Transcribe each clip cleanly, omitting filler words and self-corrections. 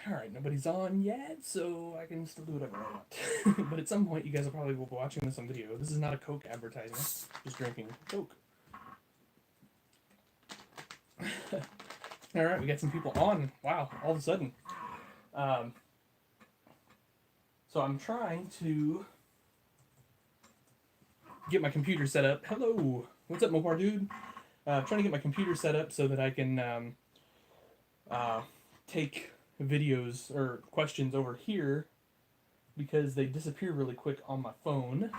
Alright, nobody's on yet, so I can still do whatever I want. But at some point, you guys will probably be watching this on video. This is not a Coke advertisement. Just drinking Coke. Alright, we got some people on. Wow, all of a sudden. Um, so I'm trying to get my computer set up. Hello! What's up, Mopar dude? Trying to get my computer set up so that I can take videos or questions over here because they disappear really quick on my phone.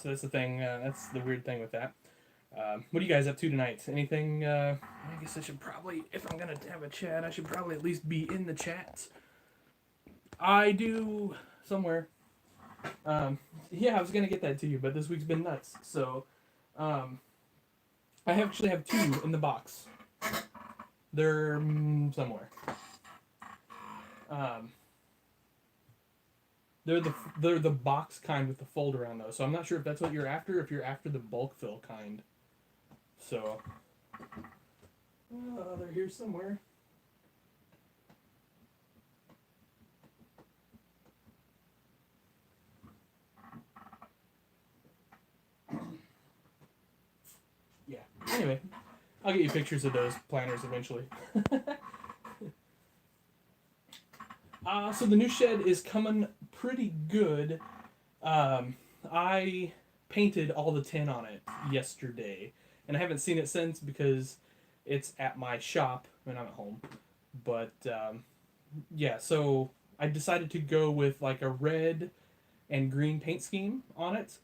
So that's the thing. That's the weird thing with that. What are you guys up to tonight? Anything? I guess I should probably, if I'm gonna have a chat, I should probably at least be in the chat. I do somewhere. Yeah, I was gonna get that to you, but this week's been nuts. So, I actually have two in the box. They're somewhere. They're the box kind with the fold around though. So I'm not sure if that's what you're after. If you're after the bulk fill kind. So they're here somewhere. Yeah. Anyway, I'll get you pictures of those planners eventually. So the new shed is coming pretty good. I painted all the tin on it yesterday, and I haven't seen it since because it's at my shop when I'm at home. But yeah, so I decided to go with like a red and green paint scheme on it.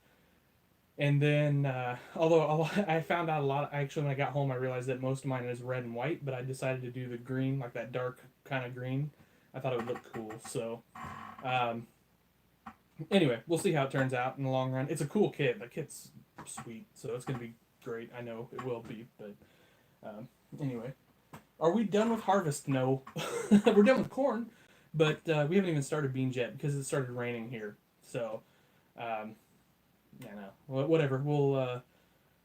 And then, although I found out a lot, actually when I got home, I realized that most of mine is red and white, but I decided to do the green, like that dark kind of green. I thought it would look cool. So, um, anyway, we'll see how it turns out in the long run. It's a cool kit. The kit's sweet, so it's gonna be great. I know it will be, but anyway, are we done with harvest? No, we're done with corn, but we haven't even started beans yet because it started raining here. So, yeah, no, whatever. We'll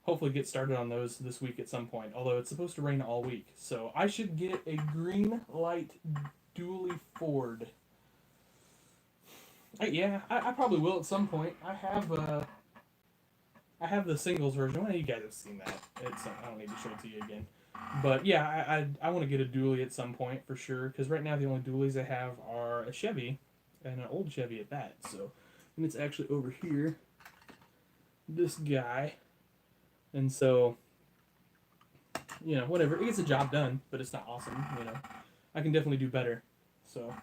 hopefully get started on those this week at some point. Although it's supposed to rain all week, so I should get a green light dually Ford. Yeah, I probably will at some point. I have the singles version. Well, you guys have seen that. I don't need to show it to you again. But yeah, I want to get a dually at some point for sure. Because right now the only dualies I have are a Chevy, and an old Chevy at that. So, and it's actually over here. This guy, and so whatever. It gets the job done, but it's not awesome. I can definitely do better. So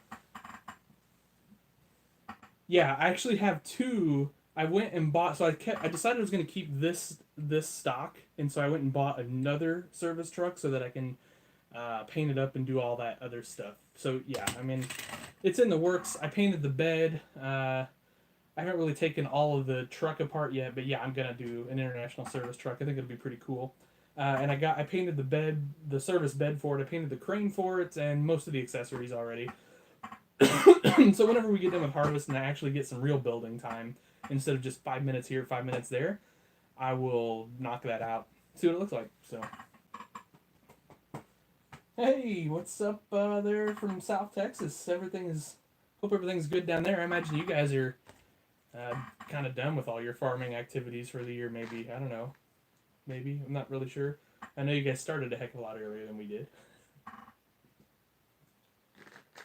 yeah, I actually have two. I went and bought. So I decided I was going to keep this stock, and so I went and bought another service truck so that I can paint it up and do all that other stuff. So yeah, I mean, it's in the works. I painted the bed. I haven't really taken all of the truck apart yet, but yeah, I'm gonna do an international service truck. I think it'll be pretty cool. And I painted the bed, the service bed for it. I painted the crane for it, and most of the accessories already. So whenever we get done with harvest and I actually get some real building time, instead of just 5 minutes here, 5 minutes there, I will knock that out. See what it looks like. So, hey, what's up there from South Texas? Hope everything's good down there. I imagine you guys are kind of done with all your farming activities for the year. Maybe, I don't know. Maybe, I'm not really sure. I know you guys started a heck of a lot earlier than we did.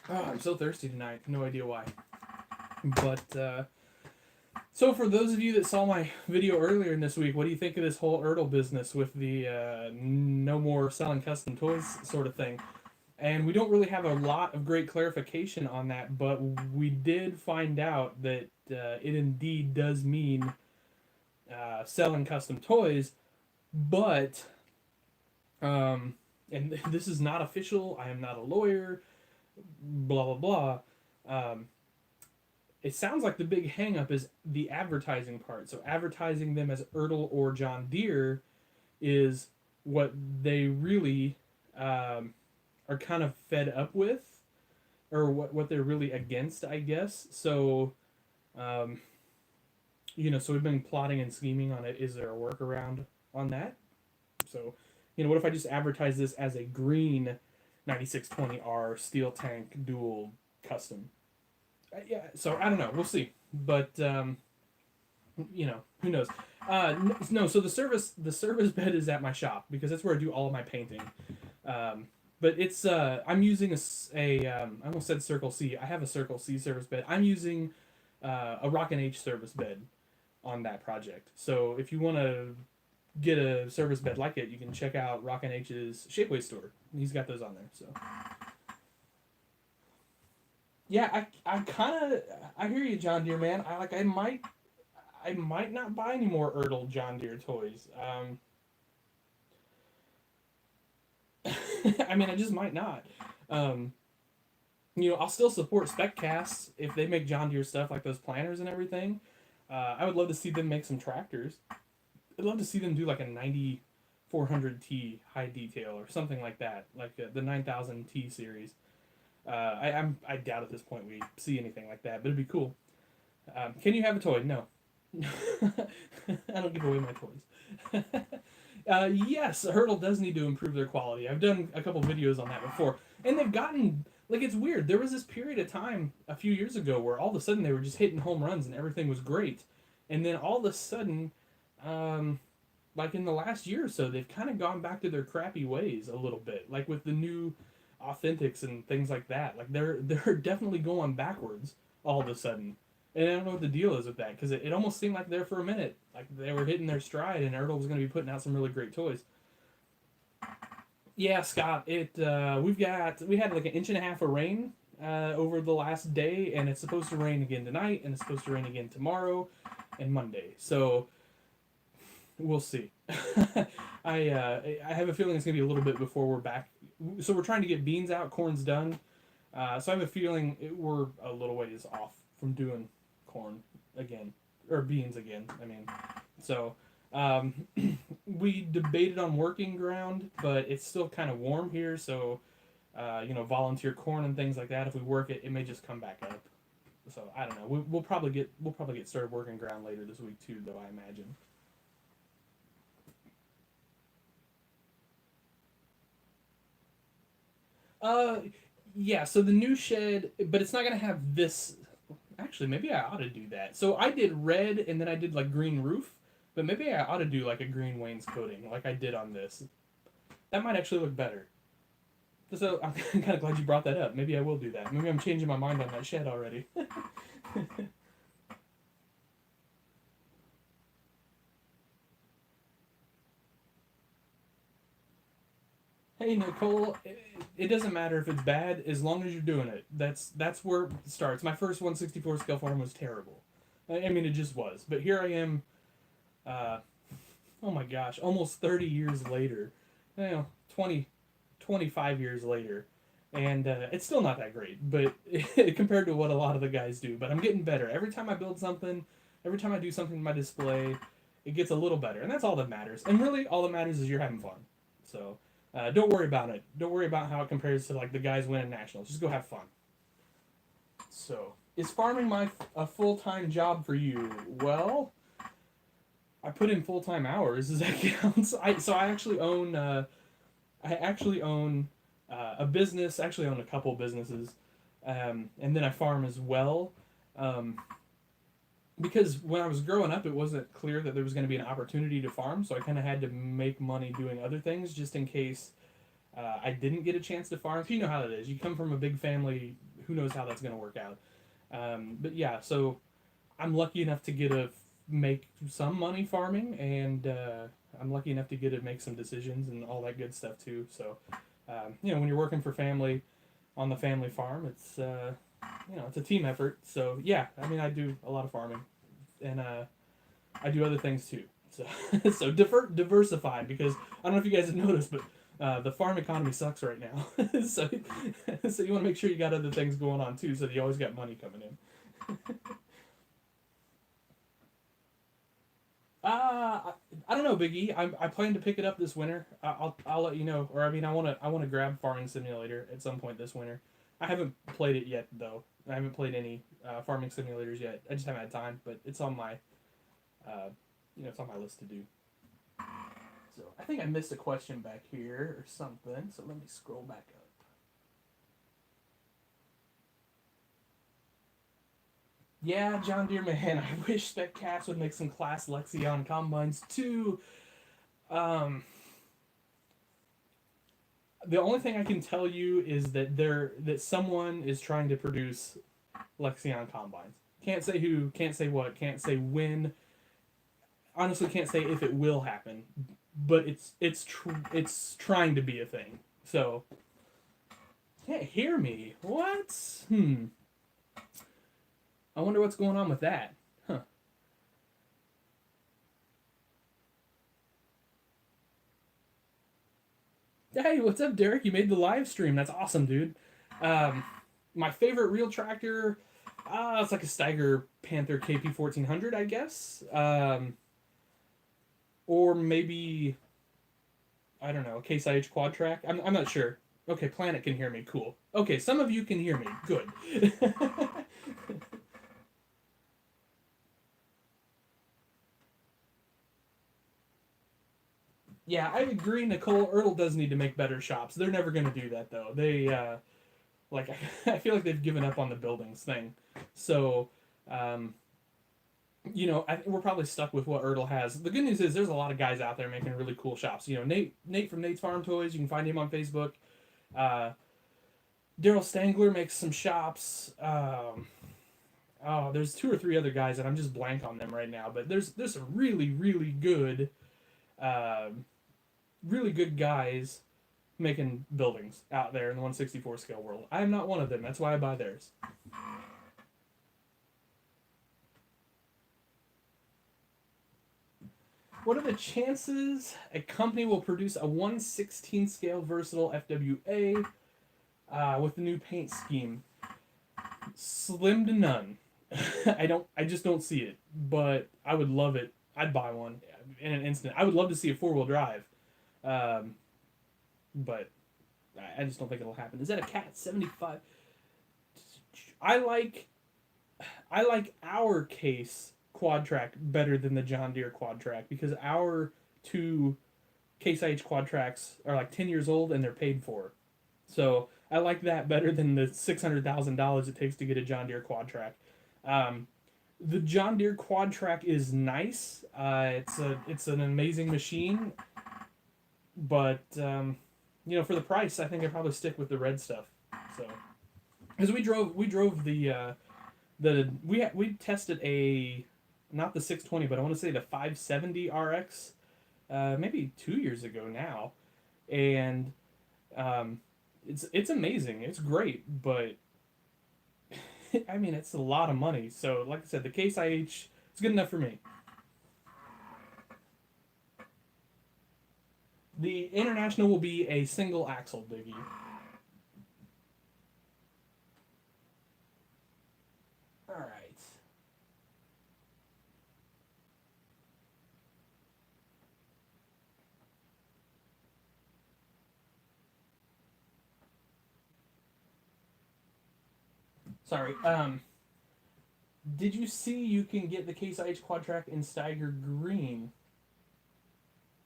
Oh, I'm so thirsty tonight. No idea why. But, so for those of you that saw my video earlier in this week, what do you think of this whole Ertl business with the no more selling custom toys sort of thing? And we don't really have a lot of great clarification on that, but we did find out that it indeed does mean selling custom toys, but, and this is not official, I am not a lawyer, blah, blah, blah. It sounds like the big hang-up is the advertising part. So advertising them as Ertl or John Deere is what they really are kind of fed up with, or what they're really against, I guess. So, so we've been plotting and scheming on it. Is there a workaround on that? So, what if I just advertise this as a green? 9620R steel tank dual custom. Yeah, so I don't know. We'll see. But who knows? No. So the service bed is at my shop because that's where I do all of my painting. Um, but it's I'm using I almost said Circle C. I have a Circle C service bed. I'm using a Rockin' H service bed on that project. So if you want to get a service bed like it, you can check out Rockin' H's Shapeways store. He's got those on there. So yeah, I kind of I hear you, John Deere man. I might not buy any more Ertl John Deere toys. I mean, I just might not. Um, I'll still support Spec Casts if they make John Deere stuff like those planters and everything. I would love to see them make some tractors. I'd love to see them do like a 9400T high detail or something like that, like the 9000T series. I doubt at this point we see anything like that, but it'd be cool. Can you have a toy? No. I don't give away my toys. Yes, Hurdle does need to improve their quality. I've done a couple videos on that before, and they've gotten like it's weird. There was this period of time a few years ago where all of a sudden they were just hitting home runs and everything was great, and then all of a sudden, like in the last year or so, they've kind of gone back to their crappy ways a little bit, like with the new authentics and things like that. Like they're definitely going backwards all of a sudden. And I don't know what the deal is with that because it almost seemed like there for a minute, like they were hitting their stride, and Ertl was going to be putting out some really great toys. Yeah, Scott, we had like an inch and a half of rain over the last day, and it's supposed to rain again tonight, and it's supposed to rain again tomorrow and Monday. So we'll see. I have a feeling it's going to be a little bit before we're back. So we're trying to get beans out, corn's done. So I have a feeling we're a little ways off from doing corn again or beans again. I mean, so we debated on working ground, but it's still kind of warm here. So volunteer corn and things like that. If we work it, it may just come back up. So I don't know. We'll probably get started working ground later this week too, though I imagine. Uh, yeah. So the new shed, but it's not gonna have this. Actually, maybe I ought to do that. So I did red, and then I did like green roof, but maybe I ought to do like a green wainscoting, like I did on this. That might actually look better. So I'm kind of glad you brought that up. Maybe I will do that. Maybe I'm changing my mind on that shed already. Hey Nicole, it doesn't matter if it's bad as long as you're doing it. That's where it starts. My first 164 scale farm was terrible. I mean, it just was. But here I am. Uh, oh my gosh, almost 30 years later. 20, 25 years later, and it's still not that great. But compared to what a lot of the guys do, but I'm getting better every time I build something. Every time I do something in my display, it gets a little better, and that's all that matters. And really, all that matters is you're having fun. So. Don't worry about it. Don't worry about how it compares to like the guys winning nationals. Just go have fun. So, is farming a full time job for you? Well, I put in full time hours. Does that count? I actually own a business. Actually, own a couple businesses, and then I farm as well. Um, because when I was growing up, it wasn't clear that there was going to be an opportunity to farm, so I kind of had to make money doing other things just in case I didn't get a chance to farm. So you know how that is. You come from a big family, who knows how that's going to work out. But yeah, so I'm lucky enough to get to make some money farming, and I'm lucky enough to get to make some decisions and all that good stuff too. So, when you're working for family on the family farm, it's a team effort. So yeah, I mean, I do a lot of farming, and I do other things too. So so diversify because I don't know if you guys have noticed, but the farm economy sucks right now. so so you want to make sure you got other things going on too, so that you always got money coming in. I don't know, Biggie. I plan to pick it up this winter. I'll let you know. Or I mean, I want to grab Farming Simulator at some point this winter. I haven't played it yet though. I haven't played any farming simulators yet. I just haven't had time, but it's on my it's on my list to do. So I think I missed a question back here or something. So let me scroll back up. Yeah, John Deere, man, I wish that Cass would make some Class Lexion combines too. Um, the only thing I can tell you is that someone is trying to produce Lexion combines. Can't say who, can't say what, can't say when. Honestly, can't say if it will happen, but it's trying to be a thing. So can't hear me. What? I wonder what's going on with that. Huh. Hey, what's up, Derek? You made the live stream. That's awesome, dude. Um, my favorite real tractor, it's like a Steiger Panther KP 1400, I guess. Or maybe I don't know, Case IH Quad Track. I'm not sure. Okay, Planet can hear me. Cool. Okay, some of you can hear me. Good. Yeah, I agree. Nicole Ertl does need to make better shops. They're never going to do that though. Like I feel like they've given up on the buildings thing. So, um, we're probably stuck with what Ertl has. The good news is there's a lot of guys out there making really cool shops. Nate from Nate's Farm Toys. You can find him on Facebook. Uh, Daryl Stangler makes some shops. There's two or three other guys that I'm just blank on them right now. But there's some um, really good guys making buildings out there in the 164 scale world. I am not one of them. That's why I buy theirs. What are the chances a company will produce a 1/16 scale versatile FWA with the new paint scheme? Slim to none. I just don't see it. But I would love it. I'd buy one in an instant. I would love to see a 4-wheel drive. Um, but I just don't think it'll happen. Is that a Cat 75? I like I like our case quad track better than the John Deere quad track because our two Case IH quad tracks are like 10 years old and they're paid for. So I like that better than the $600,000 it takes to get a John Deere quad track. Um, the John Deere quad track is nice. It's an amazing machine, but for the price, I think I'd probably stick with the red stuff. So because we drove we tested a not the 620, but I want to say the 570 RX maybe 2 years ago now, and it's amazing. It's great, but I mean it's a lot of money. So like I said, the Case IH is good enough for me. The International will be a single axle diggy. All right. Sorry. Did you see you can get the Case IH Quad Track in Steiger Green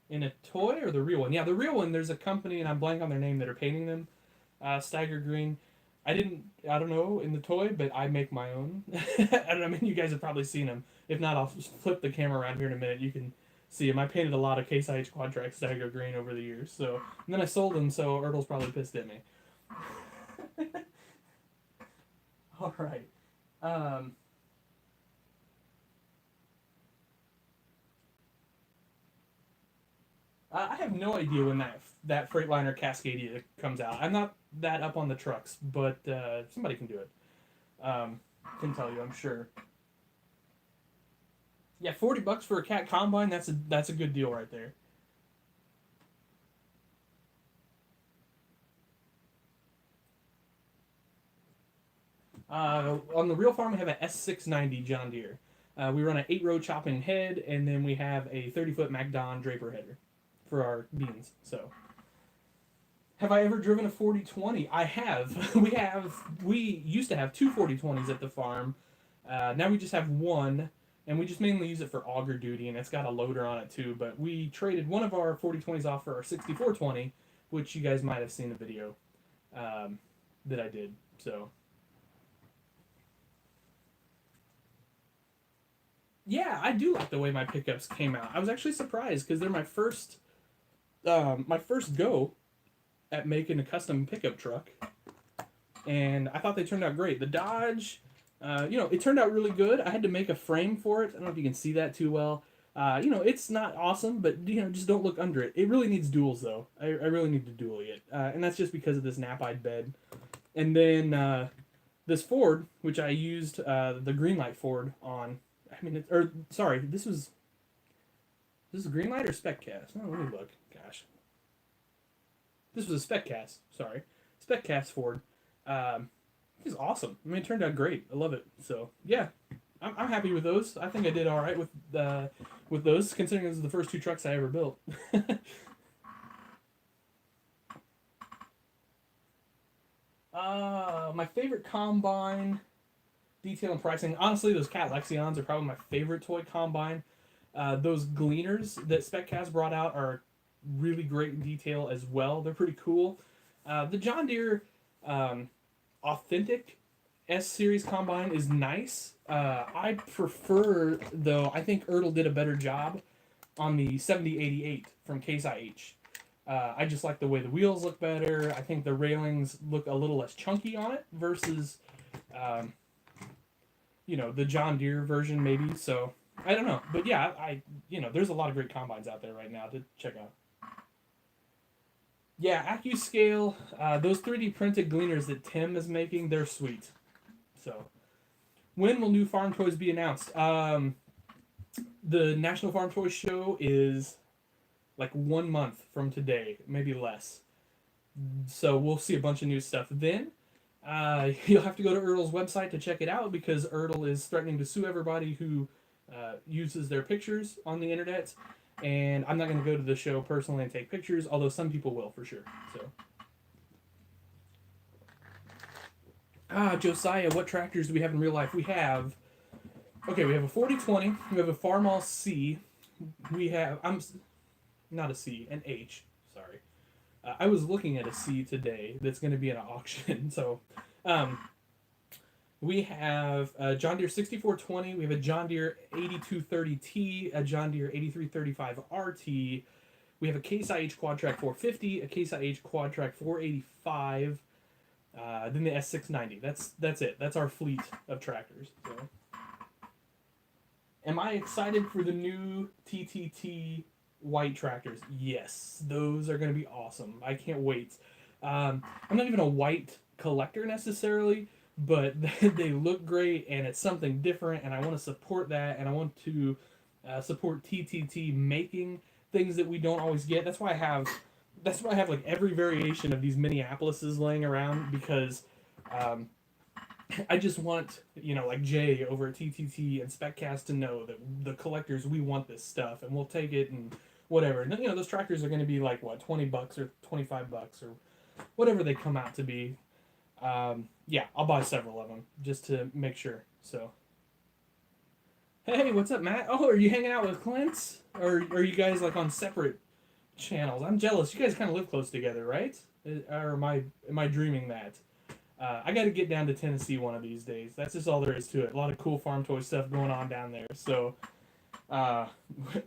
in a toy or the real one? Yeah, the real one. There's a company and I'm blank on their name that are painting them. Steiger Green. I don't know in the toy, but I make my own. I mean, you guys have probably seen them. If not, I'll flip the camera around here in a minute. You can see them. I painted a lot of Case IH Quad Track Steiger Green over the years. So, and then I sold them, so Ertl's probably pissed at me. All right. Um, I have no idea when that Freightliner Cascadia comes out. I'm not that up on the trucks, but somebody can do it. Can tell you, I'm sure. Yeah, $40 for a cat combine. That's a good deal right there. On the real farm, we have a S690 John Deere. We run an 8-row chopping head, and then we have a 30-foot MacDon draper header for our beans. So, have I ever driven a 4020? I have. We used to have two 4020s at the farm. Now we just have one, and we just mainly use it for auger duty, and it's got a loader on it too. But we traded one of our 4020s off for our 6420, which you guys might have seen the video um, that I did. So Yeah, I do like the way my pickups came out. I was actually surprised because they're my first go at making a custom pickup truck, and I thought they turned out great. The Dodge, it turned out really good. I had to make a frame for it. I don't know if you can see that too well. It's not awesome, but just don't look under it. It really needs duals though. I really need to dual it, and that's just because of this nap-eyed bed. And then this Ford, which I used the Greenlight Ford on. I mean, sorry, this is Greenlight or Spec Cast? Oh, let me look. Gosh, this was a Spec Cast. Sorry, Spec Cast Ford. It's awesome. I mean, it turned out great. I love it. So yeah, I'm happy with those. I think I did all right with those, considering those are the first two trucks I ever built. My favorite combine detail and pricing. Honestly, those Cat Lexions are probably my favorite toy combine. Those Gleaners that SpecCast brought out are really great in detail as well. They're pretty cool. The John Deere um, Authentic S Series combine is nice. I prefer, though, I think Ertl did a better job on the 7088 from Case IH. I just like the way the wheels look better. I think the railings look a little less chunky on it versus, um, the John Deere version maybe. So I don't know, but yeah, there's a lot of great combines out there right now to check out. Yeah, AccuScale, those 3D printed gleaners that Tim is making, they're sweet. So when will new farm toys be announced? The National Farm Toy Show is like 1 month from today, maybe less. So we'll see a bunch of new stuff then. You'll have to go to Ertl's website to check it out because Ertl is threatening to sue everybody who uses their pictures on the internet. And I'm not going to go to the show personally and take pictures, although some people will for sure. So, Josiah, what tractors do we have in real life? We have we have a 4020, we have a Farmall C, we have not a C, an H. Sorry, I was looking at a C today that's going to be in an auction. So, um, we have a John Deere 6420. We have a John Deere 8230T, a John Deere 8335RT. We have a Case IH Quadtrack 450, a Case IH Quadtrack 485, then the S690. That's it. That's our fleet of tractors. So, am I excited for the new TTT white tractors? Yes, those are going to be awesome. I can't wait. I'm not even a white collector necessarily, but they look great and it's something different, and I want to support that, and I want to support TTT making things that we don't always get. That's why I have like every variation of these Minneapolises laying around, because um, I just want, like Jay over at TTT and SpecCast to know that the collectors, we want this stuff and we'll take it and whatever. And, those tractors are going to be like, what, $20 or $25 or whatever they come out to be. Yeah, I'll buy several of them just to make sure. So, hey, what's up, Matt? Oh, are you hanging out with Clint? Or are you guys like on separate channels? I'm jealous. You guys kind of live close together, right? Or am I dreaming that? I got to get down to Tennessee one of these days. That's just all there is to it. A lot of cool farm toy stuff going on down there. So,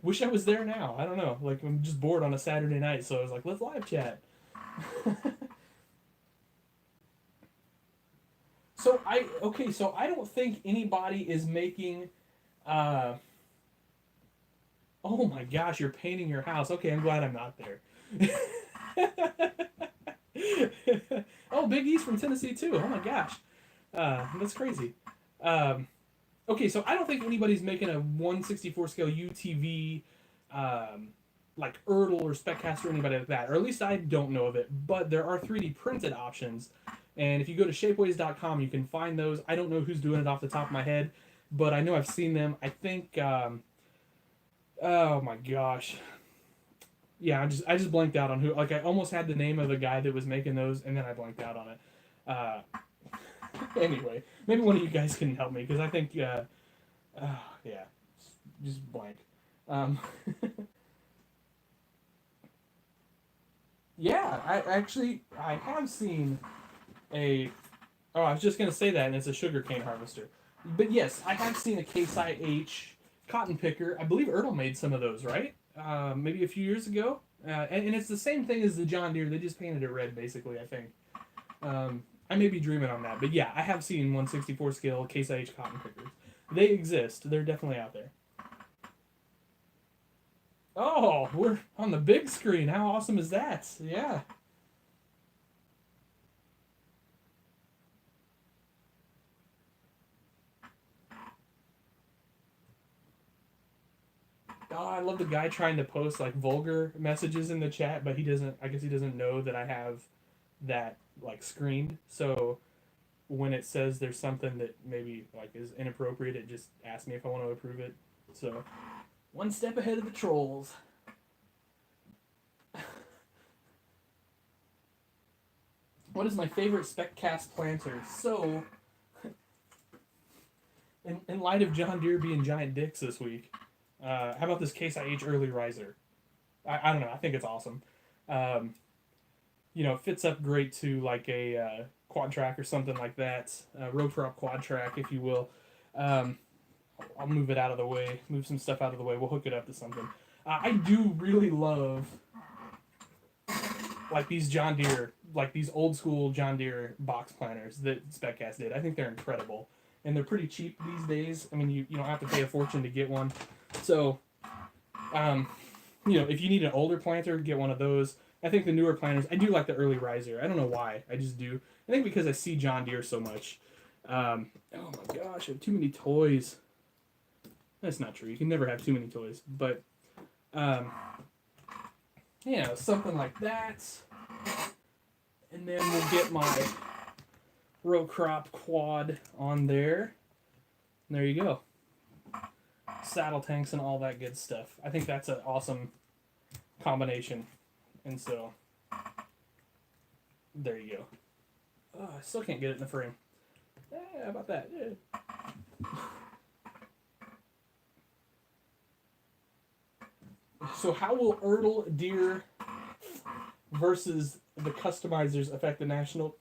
wish I was there now. I don't know. Like, I'm just bored on a Saturday night, so I was like, let's live chat. So I don't think anybody is making. Oh my gosh, you're painting your house. Okay, I'm glad I'm not there. Oh, Big East from Tennessee too. Oh my gosh, that's crazy. Okay, so I don't think anybody's making a 1/64 scale UTV, like Ertl or SpecCast or anybody like that, or at least I don't know of it. But there are 3D printed options, and if you go to shapeways.com, you can find those. I don't know who's doing it off the top of my head, but I know I've seen them. I think. Oh my gosh. Yeah, I just blanked out on who. Like, I almost had the name of the guy that was making those, and then I blanked out on it. Uh, anyway, maybe one of you guys can help me, because I think, yeah, just blank. Um, yeah, I have seen a. Oh, I was just gonna say that, and it's a sugarcane harvester. But yes, I have seen a Case IH cotton picker. I believe Ertl made some of those, right? Maybe a few years ago. And it's the same thing as the John Deere. They just painted it red, basically, I think. I may be dreaming on that. But yeah, I have seen 1/64 scale Case IH cotton pickers. They exist. They're definitely out there. Oh, we're on the big screen. How awesome is that? Yeah. Oh, I love the guy trying to post like vulgar messages in the chat, but he doesn't. I guess he doesn't know that I have that like screened. So when it says there's something that maybe like is inappropriate, it just asks me if I want to approve it. So one step ahead of the trolls. What is my favorite spec cast planter? So, in light of John Deere being giant dicks this week, how about this Case IH early riser? I don't know. I think it's awesome. Um, it fits up great to like a quad track or something like that, road crop quad track, if you will. Um, I'll move it out of the way, move some stuff out of the way. We'll hook it up to something. I do really love like these John Deere, like these old school John Deere box planters that SpecCast did. I think they're incredible, and they're pretty cheap these days. I mean, you don't have to pay a fortune to get one. So, um, if you need an older planter, get one of those. I think the newer planters, I do like the early riser. I don't know why, I just do. I think because I see John Deere so much. Oh my gosh, I have too many toys. That's not true. You can never have too many toys, but something like that. And then we'll get my row crop quad on there. And there you go. Saddle tanks and all that good stuff. I think that's an awesome combination. And so, there you go. Oh, I still can't get it in the frame. How about that? So how will Ertl, Deere versus the customizers affect the National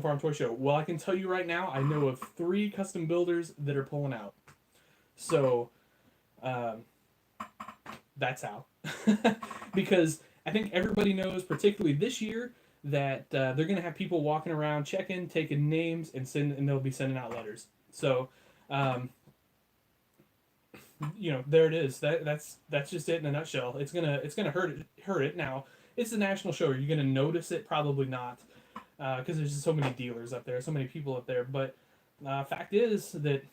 Farm Toy Show? Well, I can tell you right now, I know of 3 custom builders that are pulling out. So, that's how. Because I think everybody knows, particularly this year, that they're going to have people walking around checking, taking names, and they'll be sending out letters. So, there it is. That's just it in a nutshell. It's gonna hurt it. Now, it's the national show. Are you gonna notice it? Probably not, because there's just so many dealers up there, so many people up there. But fact is that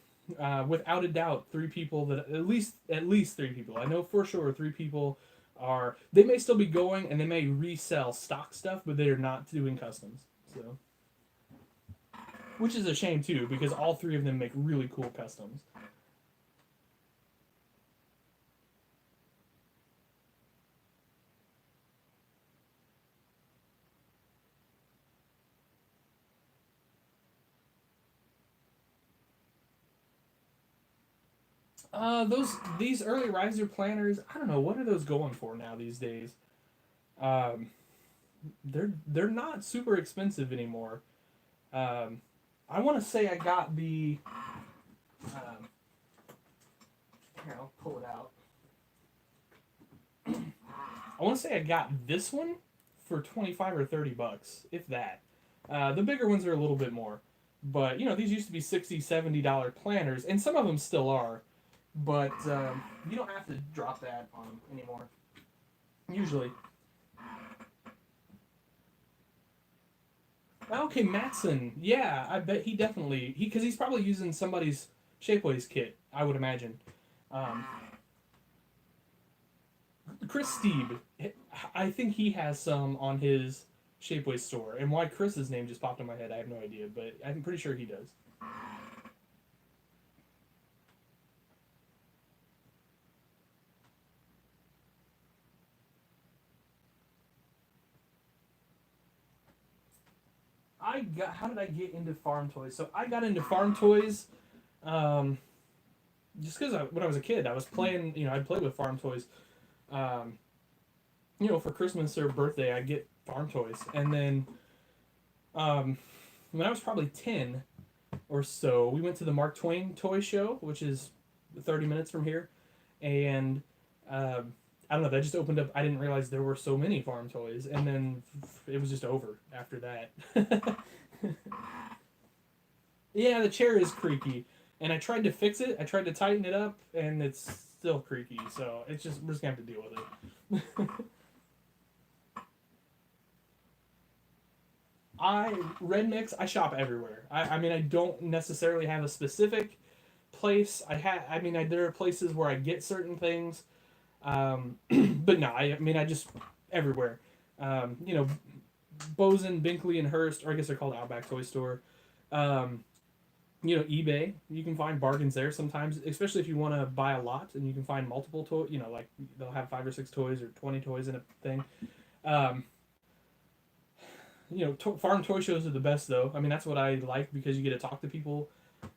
without a doubt, 3 people that at least 3 people. I know for sure 3 people are. They may still be going and they may resell stock stuff, but they are not doing customs. So, which is a shame too, because all 3 of them make really cool customs. These early riser planners, I don't know what are those going for now these days. Um, they're not super expensive anymore. I want to say I got the. Um, Here, I'll pull it out. I want to say I got this one for $25 or $30, if that. The bigger ones are a little bit more, but these used to be $60, $70 planners, and some of them still are. But you don't have to drop that on them anymore. Usually. Okay, Matson. Yeah, I bet he definitely because he's probably using somebody's Shapeways kit. I would imagine. Um, Chris Steeb. I think he has some on his Shapeways store, and why Chris's name just popped in my head, I have no idea, but I'm pretty sure he does. How did I get into farm toys? So I got into farm toys, just because when I was a kid, I was playing. I'd play with farm toys. Um, for Christmas or birthday, I'd get farm toys, and then when I was probably 10 or so, we went to the Mark Twain toy show, which is 30 minutes from here, and I don't know. That just opened up. I didn't realize there were so many farm toys, and then it was just over after that. Yeah, the chair is creaky, and I tried to fix it. I tried to tighten it up, and it's still creaky. So it's just we're just gonna have to deal with it. Red Mix. I shop everywhere. I mean, I don't necessarily have a specific place. I mean, there are places where I get certain things, but no. I mean, I just everywhere. You know, Bozen, Binkley, and Hearst, or I guess they're called Outback Toy Store. Um, you know, eBay. You can find bargains there sometimes, especially if you want to buy a lot and you can find multiple toys. You know, like they'll have 5 or 6 toys or 20 toys in a thing. Um, you know, farm toy shows are the best though. I mean, that's what I like because you get to talk to people,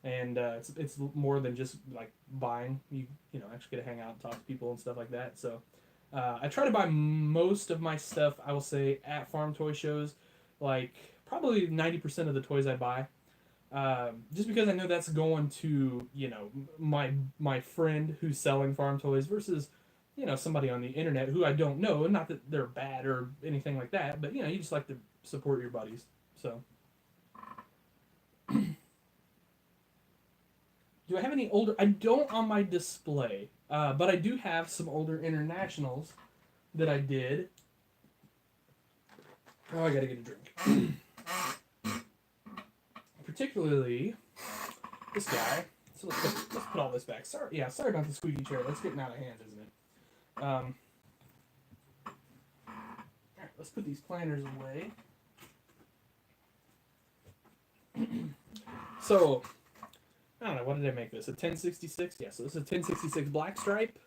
and it's more than just like buying. You know actually get to hang out and talk to people and stuff like that. So I try to buy most of my stuff. I will say at farm toy shows, like probably 90% of the toys I buy. Just because I know that's going to my friend who's selling farm toys versus somebody on the internet who I don't know, and not that they're bad or anything like that, but you just like to support your buddies. So, do I have any older? I don't on my display, but I do have some older internationals that I did. Oh, I gotta get a drink. Particularly this guy. So let's put all this back. Sorry about the squeaky chair. That's getting out of hand, isn't it? All right, let's put these planners away. So, I don't know, what did I make this? A 1066? Yeah, so this is a 1066 black stripe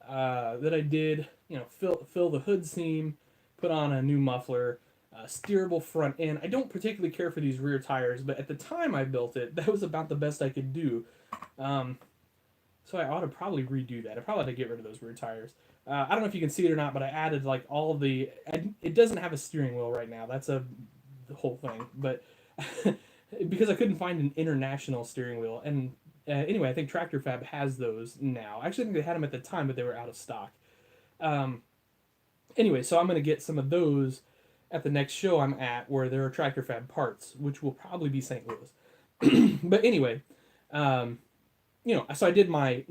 that I did, fill the hood seam, put on a new muffler, steerable front end. I don't particularly care for these rear tires, but at the time I built it, that was about the best I could do. So I ought to probably redo that. I probably had to get rid of those rear tires. I don't know if you can see it or not, but I added like all the... It doesn't have a steering wheel right now. That's the whole thing. But because I couldn't find an international steering wheel. And anyway, I think Tractor Fab has those now. I actually think they had them at the time, but they were out of stock. Anyway, so I'm going to get some of those at the next show I'm at where there are Tractor Fab parts, which will probably be St. Louis. But anyway... so I did my,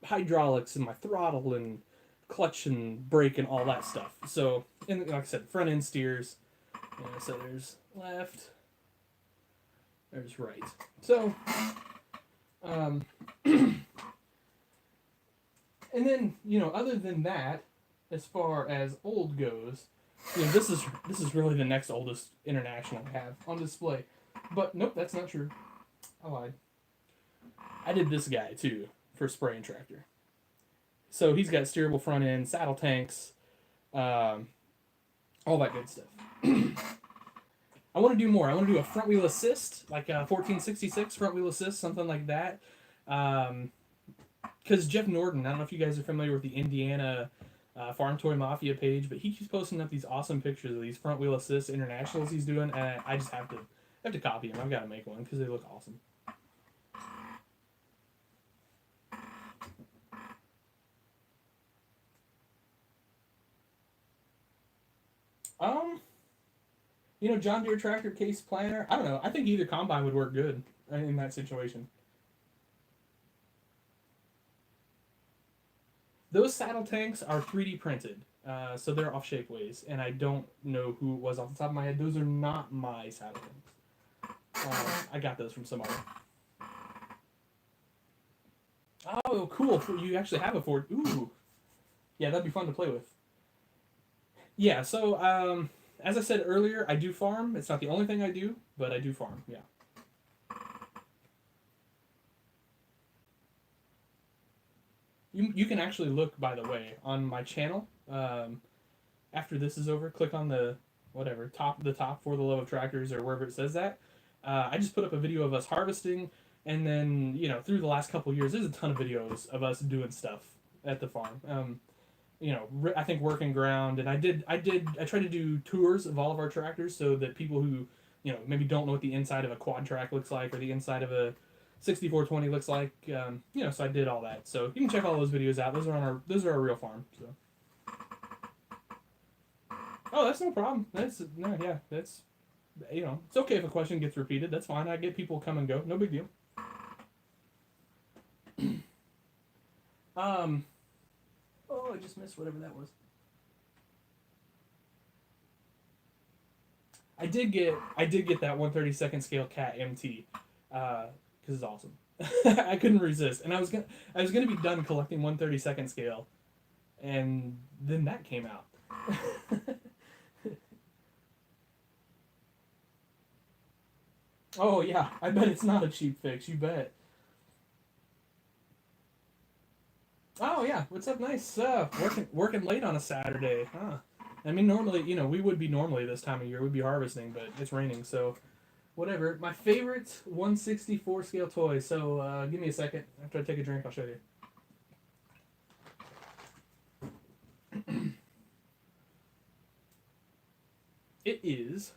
hydraulics and my throttle and clutch and brake and all that stuff. So, and like I said, front end steers. So there's left, there's right. So, and then, other than that, as far as old goes, this is really the next oldest international I have on display. But nope, that's not true. I lied. I did this guy too for Spray and Tractor. So he's got steerable front end, saddle tanks, all that good stuff. I want to do more. I want to do a front wheel assist, like a 1466 front wheel assist, something like that. Because Jeff Norton, I don't know if you guys are familiar with the Indiana Farm Toy Mafia page, but he keeps posting up these awesome pictures of these front wheel assist internationals he's doing, and I just have to copy him. I've got to make one because they look awesome. John Deere tractor case planner. I don't know. I think either combine would work good in that situation. Those saddle tanks are 3D printed, so they're off Shapeways, and I don't know who it was off the top of my head. Those are not my saddle tanks. I got those from somebody. Oh, cool. You actually have a Ford. Ooh. Yeah, that'd be fun to play with. Yeah, so, as I said earlier, I do farm. It's not the only thing I do, but I do farm, yeah. You can actually look, by the way, on my channel. After this is over, click on the top for the love of tractors or wherever it says that. I just put up a video of us harvesting, and then through the last couple of years, there's a ton of videos of us doing stuff at the farm. I think working ground, and I tried to do tours of all of our tractors so that people who maybe don't know what the inside of a quad track looks like or the inside of a 6420 looks like. So I did all that. So you can check all those videos out. Those are our real farm. So. Oh, that's no problem. That's no, yeah, that's it's okay if a question gets repeated. That's fine. I get people come and go. No big deal. Oh, I just missed whatever that was. I did get that 1/32 scale cat MT, because it's awesome. I couldn't resist, and I was gonna be done collecting 1/32 scale, and then that came out. Oh yeah, I bet it's not a cheap fix. You bet. Oh yeah, what's up? Nice. Working late on a Saturday, huh? I mean, normally, we would be normally this time of year. We'd be harvesting, but it's raining, so whatever. My favorite 1/64 scale toy. So give me a second. After I take a drink, I'll show you. It is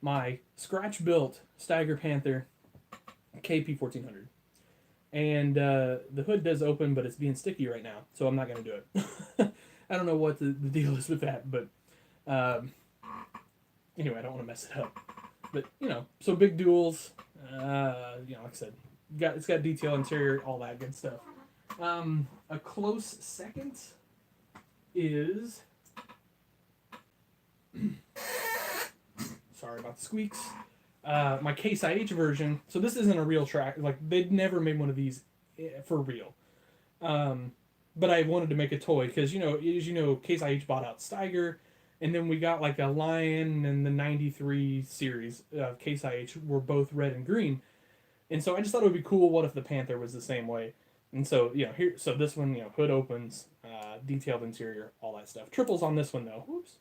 my scratch built Steiger Panther KP 1400. And the hood does open, but it's being sticky right now, so I'm not going to do it. I don't know what the deal is with that, but anyway, I don't want to mess it up. But, so big duals, like I said, it's got detail interior, all that good stuff. A close second is... Sorry about the squeaks. My Case IH version. So this isn't a real track. Like, they'd never made one of these for real. But I wanted to make a toy because, as you know, Case IH bought out Steiger, and then we got like a Lion and the 93 series of Case IH were both red and green. And so I just thought it would be cool. What if the Panther was the same way? And so, so this one, hood opens, detailed interior, all that stuff. Triples on this one, though. Whoops.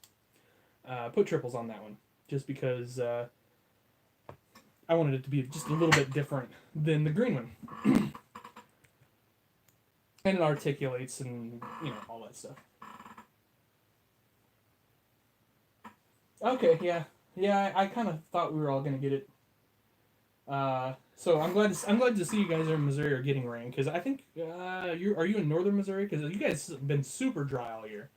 Put triples on that one just because I wanted it to be just a little bit different than the green one. And it articulates and, all that stuff. Okay, yeah. Yeah, I kind of thought we were all going to get it. So I'm glad to see you guys in Missouri are getting rain, because I think, are you in northern Missouri? Because you guys have been super dry all year.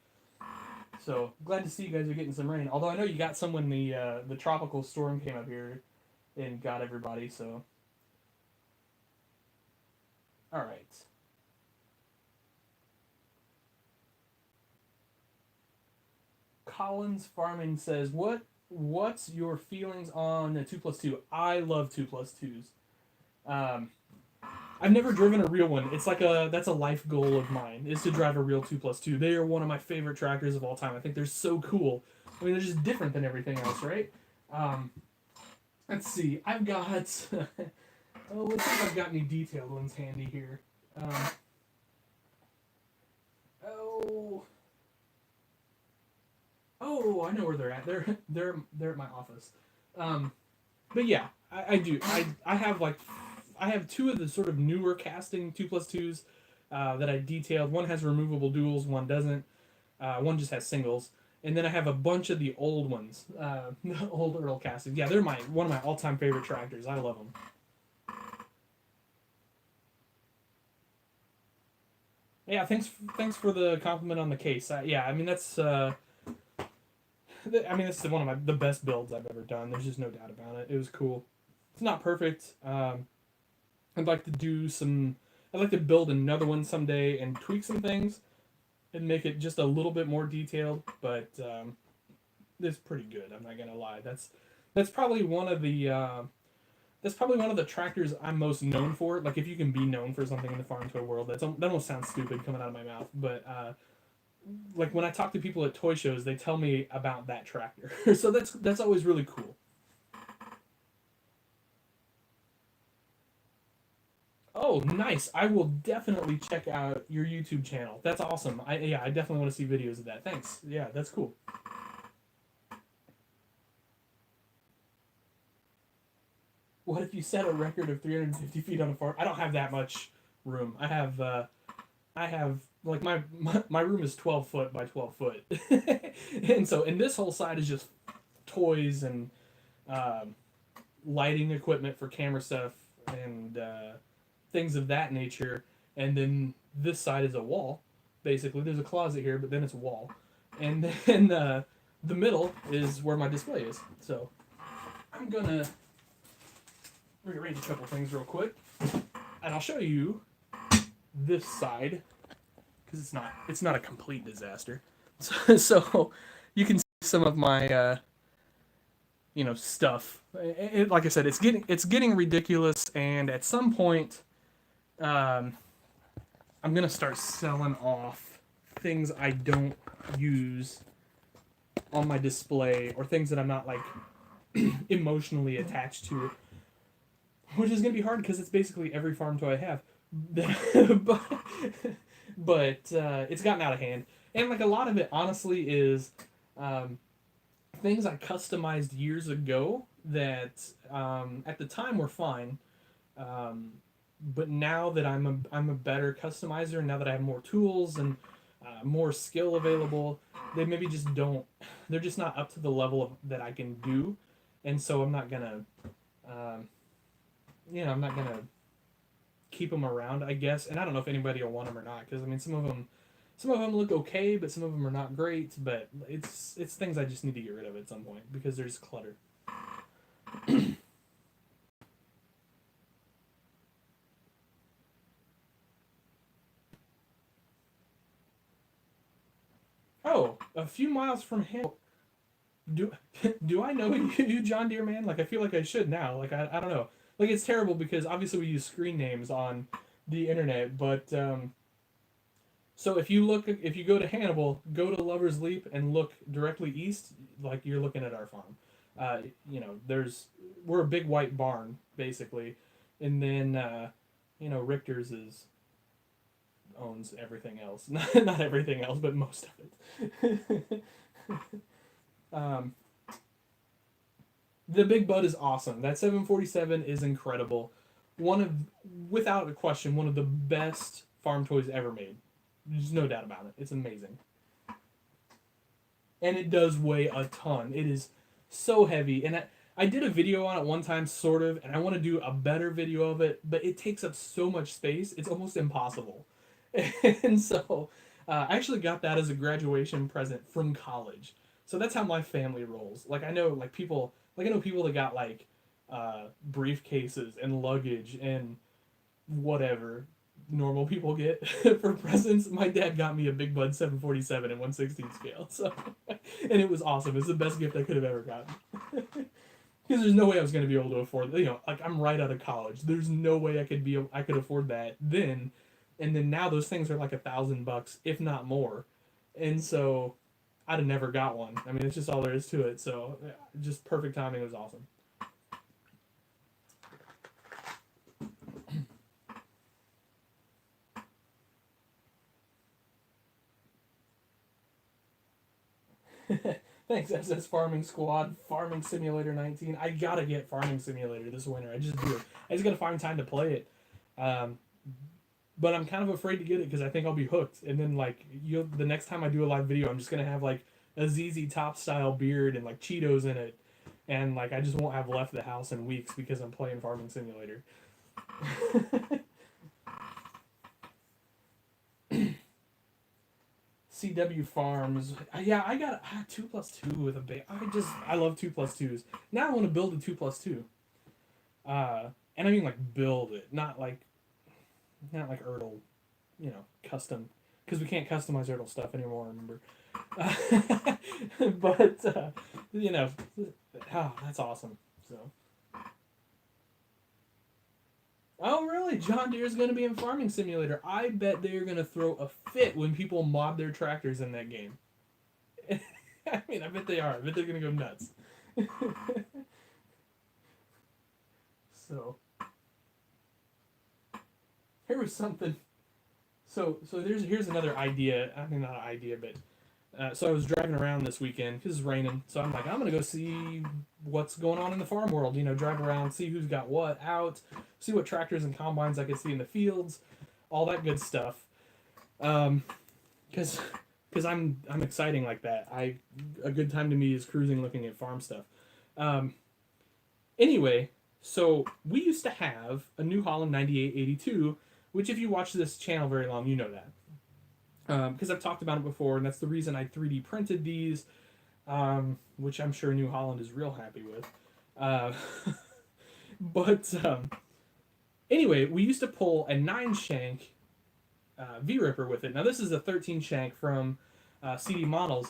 So glad to see you guys are getting some rain. Although I know you got some when the tropical storm came up here and got everybody, so. Alright. Collins Farming says, what's your feelings on the 2+2? I love 2+2s. I've never driven a real one. It's like that's a life goal of mine, is to drive a real 2+2. They are one of my favorite tractors of all time. I think they're so cool. I mean, they're just different than everything else, right? Let's see. I've got... let's see if I've got any detailed ones handy here. Oh, I know where they're at. They're at my office. But yeah, I do. I have two of the sort of newer casting 2+2s that I detailed. One has removable duals, one doesn't. One just has singles. And then I have a bunch of the old ones, the old Earl castings. Yeah, they're one of my all-time favorite tractors. I love them. Yeah, thanks for the compliment on the case. Yeah, I mean that's this is one of the best builds I've ever done. There's just no doubt about it. It was cool. It's not perfect. I'd like to build another one someday and tweak some things and make it just a little bit more detailed, but it's pretty good. I'm not gonna lie. That's probably one of the tractors I'm most known for. Like, if you can be known for something in the farm toy world, that almost sounds stupid coming out of my mouth, but like when I talk to people at toy shows, they tell me about that tractor. So that's always really cool. Oh, nice. I will definitely check out your YouTube channel. That's awesome. I definitely want to see videos of that. Thanks. Yeah, that's cool. What if you set a record of 350 feet on a farm? I don't have that much room. I have like my room is 12 foot by 12 foot. and this whole side is just toys and lighting equipment for camera stuff. and things of that nature. And then this side is a wall. Basically, there's a closet here, but then it's a wall. And then the middle is where my display is. So I'm gonna rearrange a couple things real quick, and I'll show you this side because it's not a complete disaster. So you can see some of my stuff. Like I said, it's getting ridiculous, and at some point, um, I'm gonna start selling off things I don't use on my display or things that I'm not like emotionally attached to, which is gonna be hard because it's basically every farm toy I have. but it's gotten out of hand, and like a lot of it honestly is um, things I customized years ago that at the time were fine. Um, but now that I'm a better customizer, now that I have more tools and more skill available, they maybe just don't. They're just not up to the level that I can do, and so I'm not gonna, um, I'm not gonna keep them around, I guess. And I don't know if anybody will want them or not, because I mean, some of them look okay, but some of them are not great. But it's things I just need to get rid of at some point because there's clutter. Oh, a few miles from him. Do do I know you, John Deere man? Like I feel like I should now. Like I don't know. Like it's terrible because obviously we use screen names on the internet, but so if you go to Hannibal, go to Lover's Leap and look directly east, like you're looking at our farm. There's we're a big white barn basically, and then Richter's is owns everything else. Not everything else, but most of it. um, the Big Bud is awesome. That 747 is incredible. One of, without a question, one of the best farm toys ever made. There's no doubt about it. It's amazing. And it does weigh a ton. It is so heavy. And I did a video on it one time, sort of, and I want to do a better video of it, but it takes up so much space, it's almost impossible. And so I actually got that as a graduation present from college. So that's how my family rolls. Like I know people that got like briefcases and luggage and whatever normal people get for presents. My dad got me a Big Bud 747 and 1/16 scale. So and it was awesome. It's the best gift I could have ever gotten. Because there's no way I was going to be able to afford, like I'm right out of college. There's no way I could afford that then, and then now those things are like $1,000, if not more, and so I'd have never got one. I mean, it's just all there is to it. So just perfect timing. It was awesome. Thanks, SS Farming Squad, Farming Simulator 19. I gotta get Farming Simulator this winter. I just do. I just gotta find time to play it. Um, but I'm kind of afraid to get it because I think I'll be hooked. And then like the next time I do a live video, I'm just gonna have like a ZZ Top style beard and like Cheetos in it, and like I just won't have left the house in weeks because I'm playing Farming Simulator. CW Farms. Yeah, I got 2+2 with a big. I love 2+2s. Now I want to build a 2+2. And I mean like build it, not like Erdl, custom, because we can't customize Erdl stuff anymore. Remember, but that's awesome. So. Oh, really? John Deere's going to be in Farming Simulator. I bet they're going to throw a fit when people mob their tractors in that game. I mean, I bet they are. I bet they're going to go nuts. So, here was something. So here's another idea. I mean, not an idea, but so I was driving around this weekend because it's raining. So I'm like, I'm gonna go see what's going on in the farm world. Drive around, see who's got what out, see what tractors and combines I can see in the fields, all that good stuff. Because I'm exciting like that. A good time to me is cruising, looking at farm stuff. Um, anyway, So we used to have a New Holland 9882, which if you watch this channel very long, you know that. Because I've talked about it before, and that's the reason I 3D printed these, which I'm sure New Holland is real happy with. Uh, but anyway, we used to pull a 9-shank V-Ripper with it. Now, this is a 13-shank from CD Models.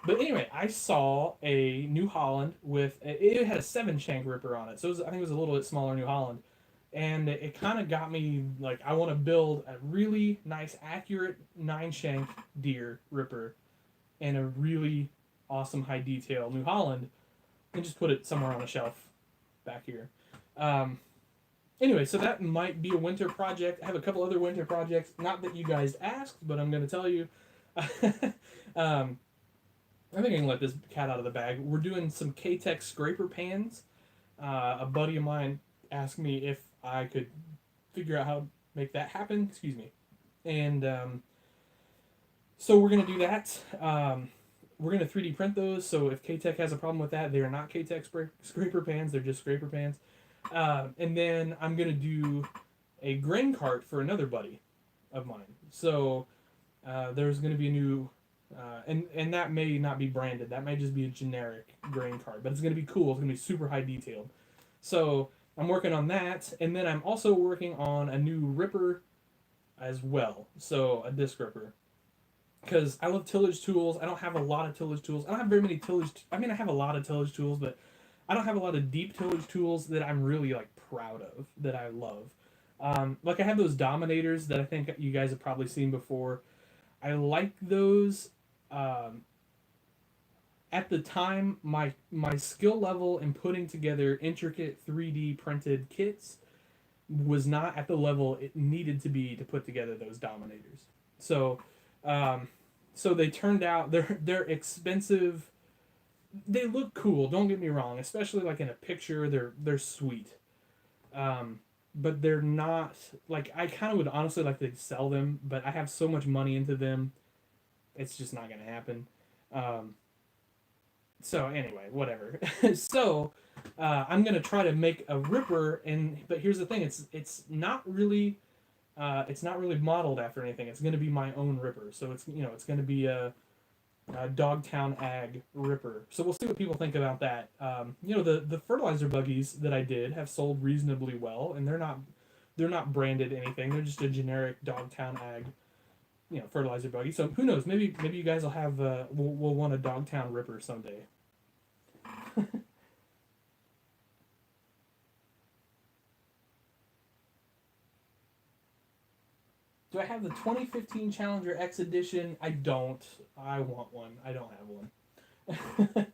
But anyway, I saw a New Holland with it had a 7-shank ripper on it, so I think it was a little bit smaller New Holland, and it kind of got me like I want to build a really nice, accurate 9-shank deer ripper, and a really awesome high detail New Holland, and just put it somewhere on a shelf back here. Um, anyway, so that might be a winter project. I have a couple other winter projects, not that you guys asked, but I'm going to tell you. um, I think I can let this cat out of the bag. We're doing some K-Tech scraper pans. A buddy of mine asked me if I could figure out how to make that happen. Excuse me. And so we're going to do that. We're going to 3D print those. So if K-Tech has a problem with that, they are not K-Tech scraper pans. They're just scraper pans. And then I'm going to do a grain cart for another buddy of mine. So there's going to be a new... and that may not be branded. That may just be a generic grain card, but it's going to be cool. It's going to be super high detailed. So I'm working on that, and then I'm also working on a new ripper as well. So a disc ripper, because I love tillage tools. I don't have a lot of tillage tools. I don't have very many tillage. I mean, I have a lot of tillage tools, but I don't have a lot of deep tillage tools that I'm really like proud of, that I love. Like I have those Dominators that I think you guys have probably seen before. I like those. At the time, my skill level in putting together intricate 3D printed kits was not at the level it needed to be to put together those Dominators. So, so they turned out they're expensive. They look cool. Don't get me wrong. Especially like in a picture, they're sweet. But they're not like I kind of would honestly like to sell them, but I have so much money into them. It's just not going to happen. So anyway, whatever. So I'm going to try to make a ripper, but here's the thing: it's not really modeled after anything. It's going to be my own ripper. So it's going to be a Dogtown Ag ripper. So we'll see what people think about that. The fertilizer buggies that I did have sold reasonably well, and they're not branded anything. They're just a generic Dogtown Ag fertilizer buggy. So who knows? Maybe you guys will have will want a Dogtown ripper someday. Do I have the 2015 Challenger X edition? I don't. I want one. I don't have one.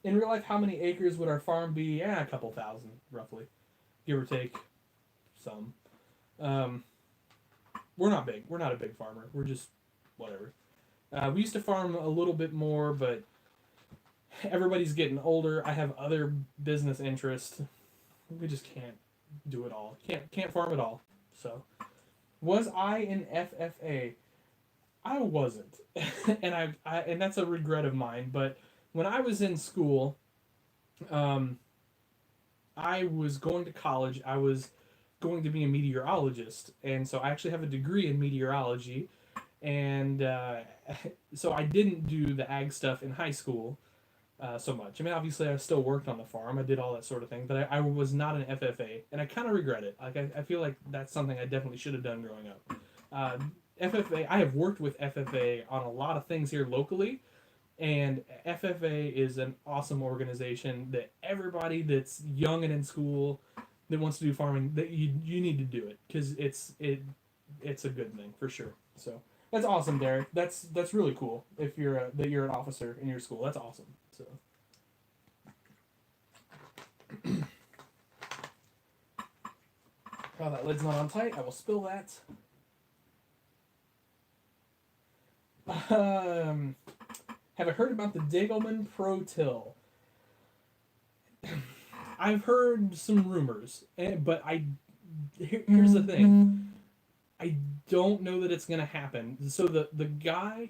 In real life, how many acres would our farm be? A couple thousand, roughly, give or take some. We're not big. We're not a big farmer. We're just whatever. We used to farm a little bit more, but everybody's getting older. I have other business interests. We just can't do it all. Can't farm it all. So, was I in FFA? I wasn't, and that's a regret of mine. But when I was in school, I was going to college. I was going to be a meteorologist, and so I actually have a degree in meteorology, and so I didn't do the ag stuff in high school so much. I mean, obviously, I still worked on the farm. I did all that sort of thing, but I was not an FFA, and I kind of regret it. Like, I feel like that's something I definitely should have done growing up. FFA, I have worked with FFA on a lot of things here locally, and FFA is an awesome organization that everybody that's young and in school that wants to do farming, that you need to do it, because it's a good thing for sure. So that's awesome, Derek. That's really cool. If you're that you're an officer in your school, that's awesome. So. Oh, that lid's not on tight. I will spill that. Have I heard about the Degelman Pro Till? I've heard some rumors, but here's the thing. I don't know that it's gonna happen. So the guy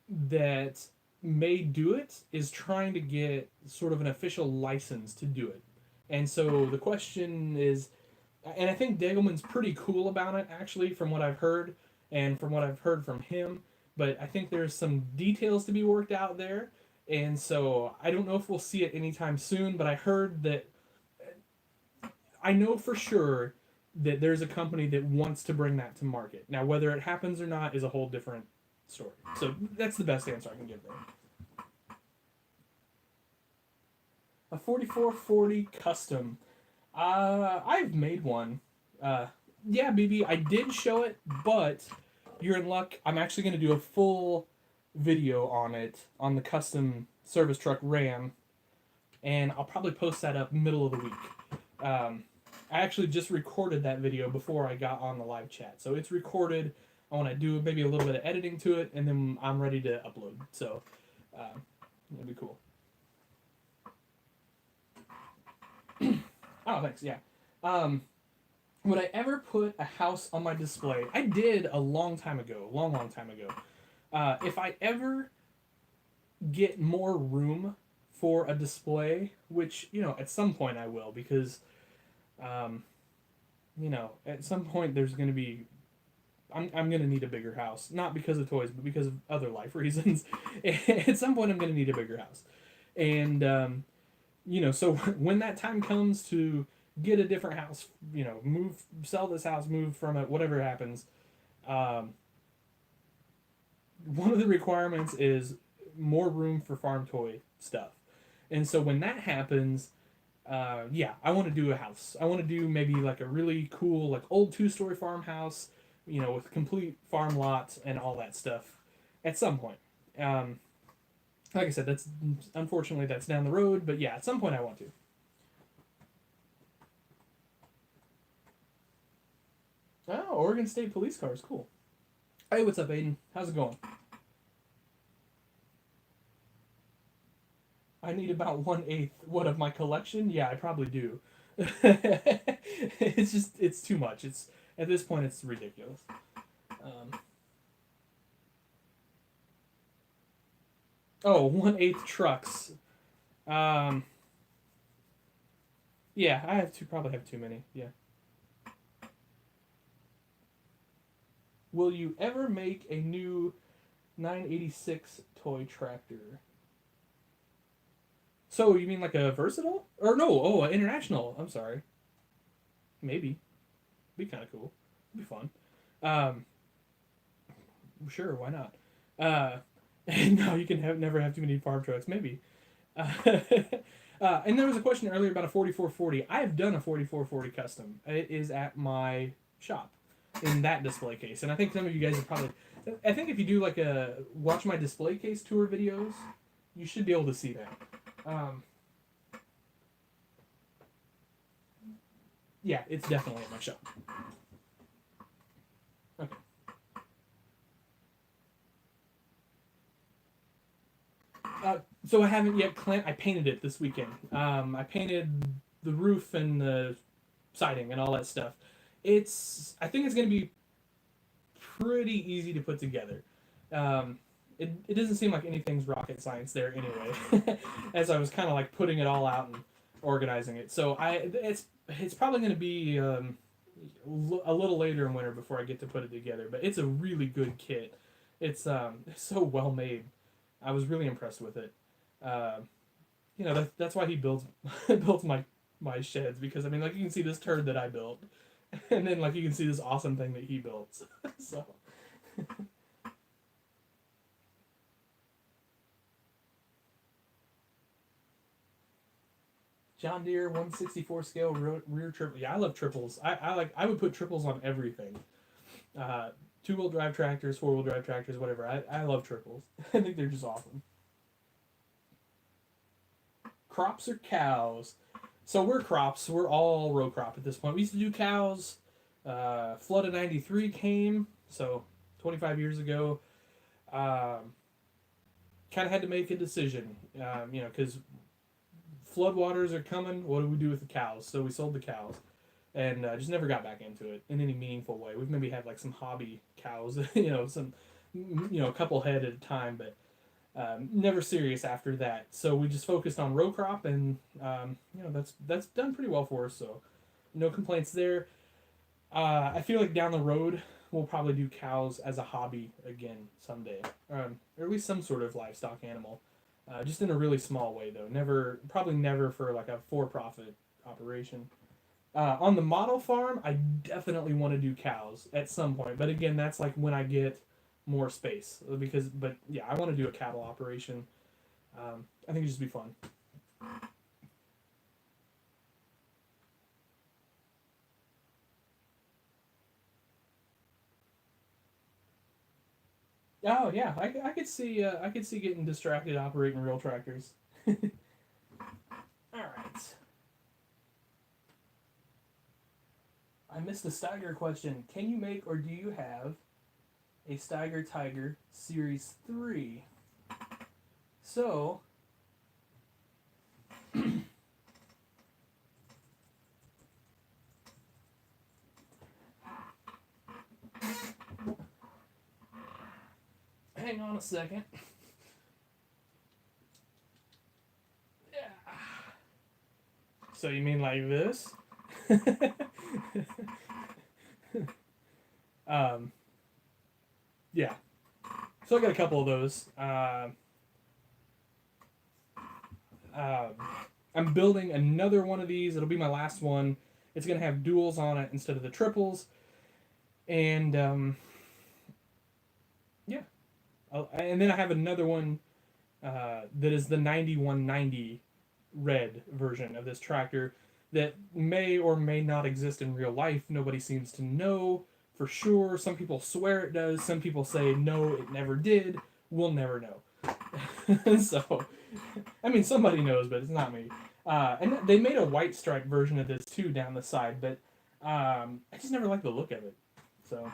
that may do it is trying to get sort of an official license to do it. And so the question is, and I think Degelman's pretty cool about it, actually, from what I've heard and from what I've heard from him. But I think there's some details to be worked out there. And so I don't know if we'll see it anytime soon, but I heard that I know for sure that there's a company that wants to bring that to market. Now, whether it happens or not is a whole different story. So that's the best answer I can give there. A 4440 custom. I've made one. Yeah, BB, I did show it, but you're in luck. I'm actually going to do a full video on it on the custom service truck Ram, and I'll probably post that up middle of the week. I actually just recorded that video before I got on the live chat, so it's recorded. I want to do maybe a little bit of editing to it, and then I'm ready to upload. So it'll be cool. Oh, thanks. Yeah. Would I ever put a house on my display? I did a long time ago. Long time ago. If I ever get more room for a display, which, at some point I will, because, at some point there's going to be... I'm going to need a bigger house. Not because of toys, but because of other life reasons. At some point I'm going to need a bigger house. And... so when that time comes to get a different house, sell this house, move from it, whatever happens, one of the requirements is more room for farm toy stuff. And so when that happens, I want to do a house. I want to do maybe like a really cool, like old 2-story farmhouse, with complete farm lots and all that stuff at some point. Like I said, that's unfortunately that's down the road, but yeah, at some point I want to. Oh, Oregon State Police cars, cool. Hey, what's up, Aiden? How's it going? I need about 1/8 what of my collection? Yeah, I probably do. It's too much. At this point it's ridiculous. Oh, 1/8 trucks. Yeah, probably have too many. Yeah. Will you ever make a new 986 toy tractor? So you mean like a versatile? Or no? Oh, an international. I'm sorry. Maybe. Be kind of cool. Be fun. Sure. Why not? No, you can never have too many farm trucks. Maybe. And there was a question earlier about a 4440. I have done a 4440 custom. It is at my shop in that display case. And I think some of you guys have probably... I think if you do like a watch my display case tour videos, you should be able to see that. Yeah, it's definitely at my shop. Okay. So I haven't yet I painted it this weekend. I painted the roof and the siding and all that stuff. I think it's going to be pretty easy to put together. It doesn't seem like anything's rocket science there anyway, as I was kind of like putting it all out and organizing it. So it's probably going to be a little later in winter before I get to put it together. But it's a really good kit. It's so well made. I was really impressed with it. That's why he builds my sheds, because I mean, like, you can see this turd that I built, and then like you can see this awesome thing that he built. So. John Deere 164 scale rear triple. Yeah, I love triples. I would put triples on everything. 2-wheel drive tractors, 4-wheel drive tractors, whatever. I love triples. I think they're just awesome. Crops or cows? So we're crops. We're all row crop at this point. We used to do cows. Flood of 93 came, so 25 years ago. Kind of had to make a decision, because floodwaters are coming. What do we do with the cows? So we sold the cows, and just never got back into it in any meaningful way. We've maybe had like some hobby cows, a couple head at a time, but Never serious after that. So we just focused on row crop, and that's done pretty well for us. So no complaints there. I feel like down the road we'll probably do cows as a hobby again someday, or at least some sort of livestock animal. Just in a really small way though. Probably never for like a for-profit operation. On the model farm, I definitely want to do cows at some point, but again, that's like when I get more space. But yeah, I want to do a cattle operation. I think it'd just be fun. Oh yeah, I could see getting distracted operating real tractors. All right, I missed the Steiger question. Can you make or do you have a Steiger Tiger Series 3? So, hang on a second. Yeah. So you mean like this? um, yeah. So I got a couple of those. Um, I'm building another one of these. It'll be my last one. It's gonna have duals on it instead of the triples, and yeah. And then I have another one that is the 9190 red version of this tractor that may or may not exist in real life. Nobody seems to know for sure. Some people swear it does. Some people say no, it never did. We'll never know. So, I mean, somebody knows, but it's not me. And they made a white stripe version of this too down the side, but I just never liked the look of it. So,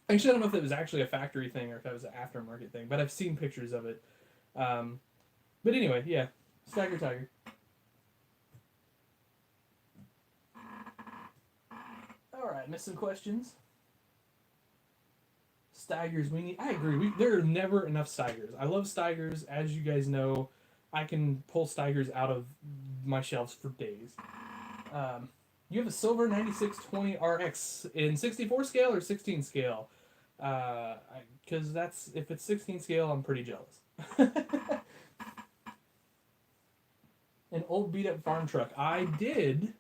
actually, I don't know if it was actually a factory thing or if that was an aftermarket thing, but I've seen pictures of it. Um, but anyway, yeah, Stagger Tiger. All right, missed some questions. Steigers, we need. I agree. There are never enough Steigers. I love Steigers, as you guys know. I can pull Steigers out of my shelves for days. You have a silver 9620 RX in 64 scale or 16 scale? Because that's if it's 16 scale, I'm pretty jealous. An old beat up farm truck. I did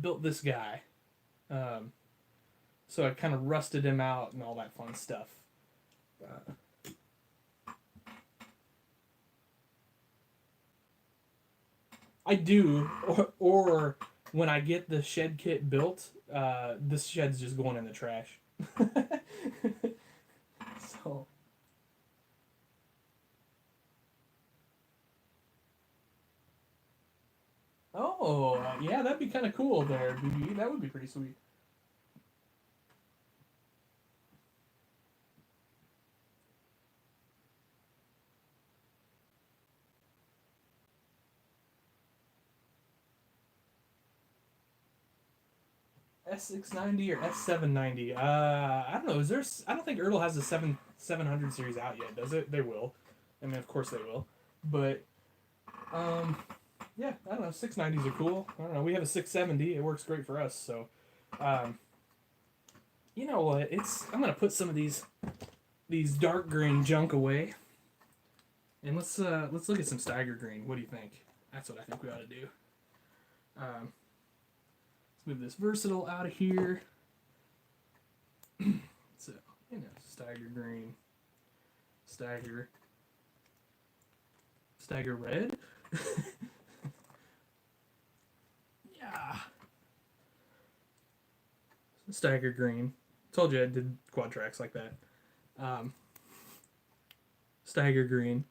built this guy. So I kind of rusted him out and all that fun stuff. I do, or when I get the shed kit built, this shed's just going in the trash. So, oh yeah, that'd be kind of cool there, BB. That would be pretty sweet. S690 or S790? I don't know. Is there? I don't think Ertl has a 700 series out yet, does it? They will. I mean, of course they will. But um, yeah, I don't know. 690s are cool. I don't know. We have a 670. It works great for us. So, um, you know what? I'm gonna put some of these dark green junk away, and let's look at some Steiger green. What do you think? That's what I think we ought to do. Um, let's move this versatile out of here. So, Steiger green, Steiger red. Yeah. Steiger green. Told you I did quad tracks like that. Um, Steiger green.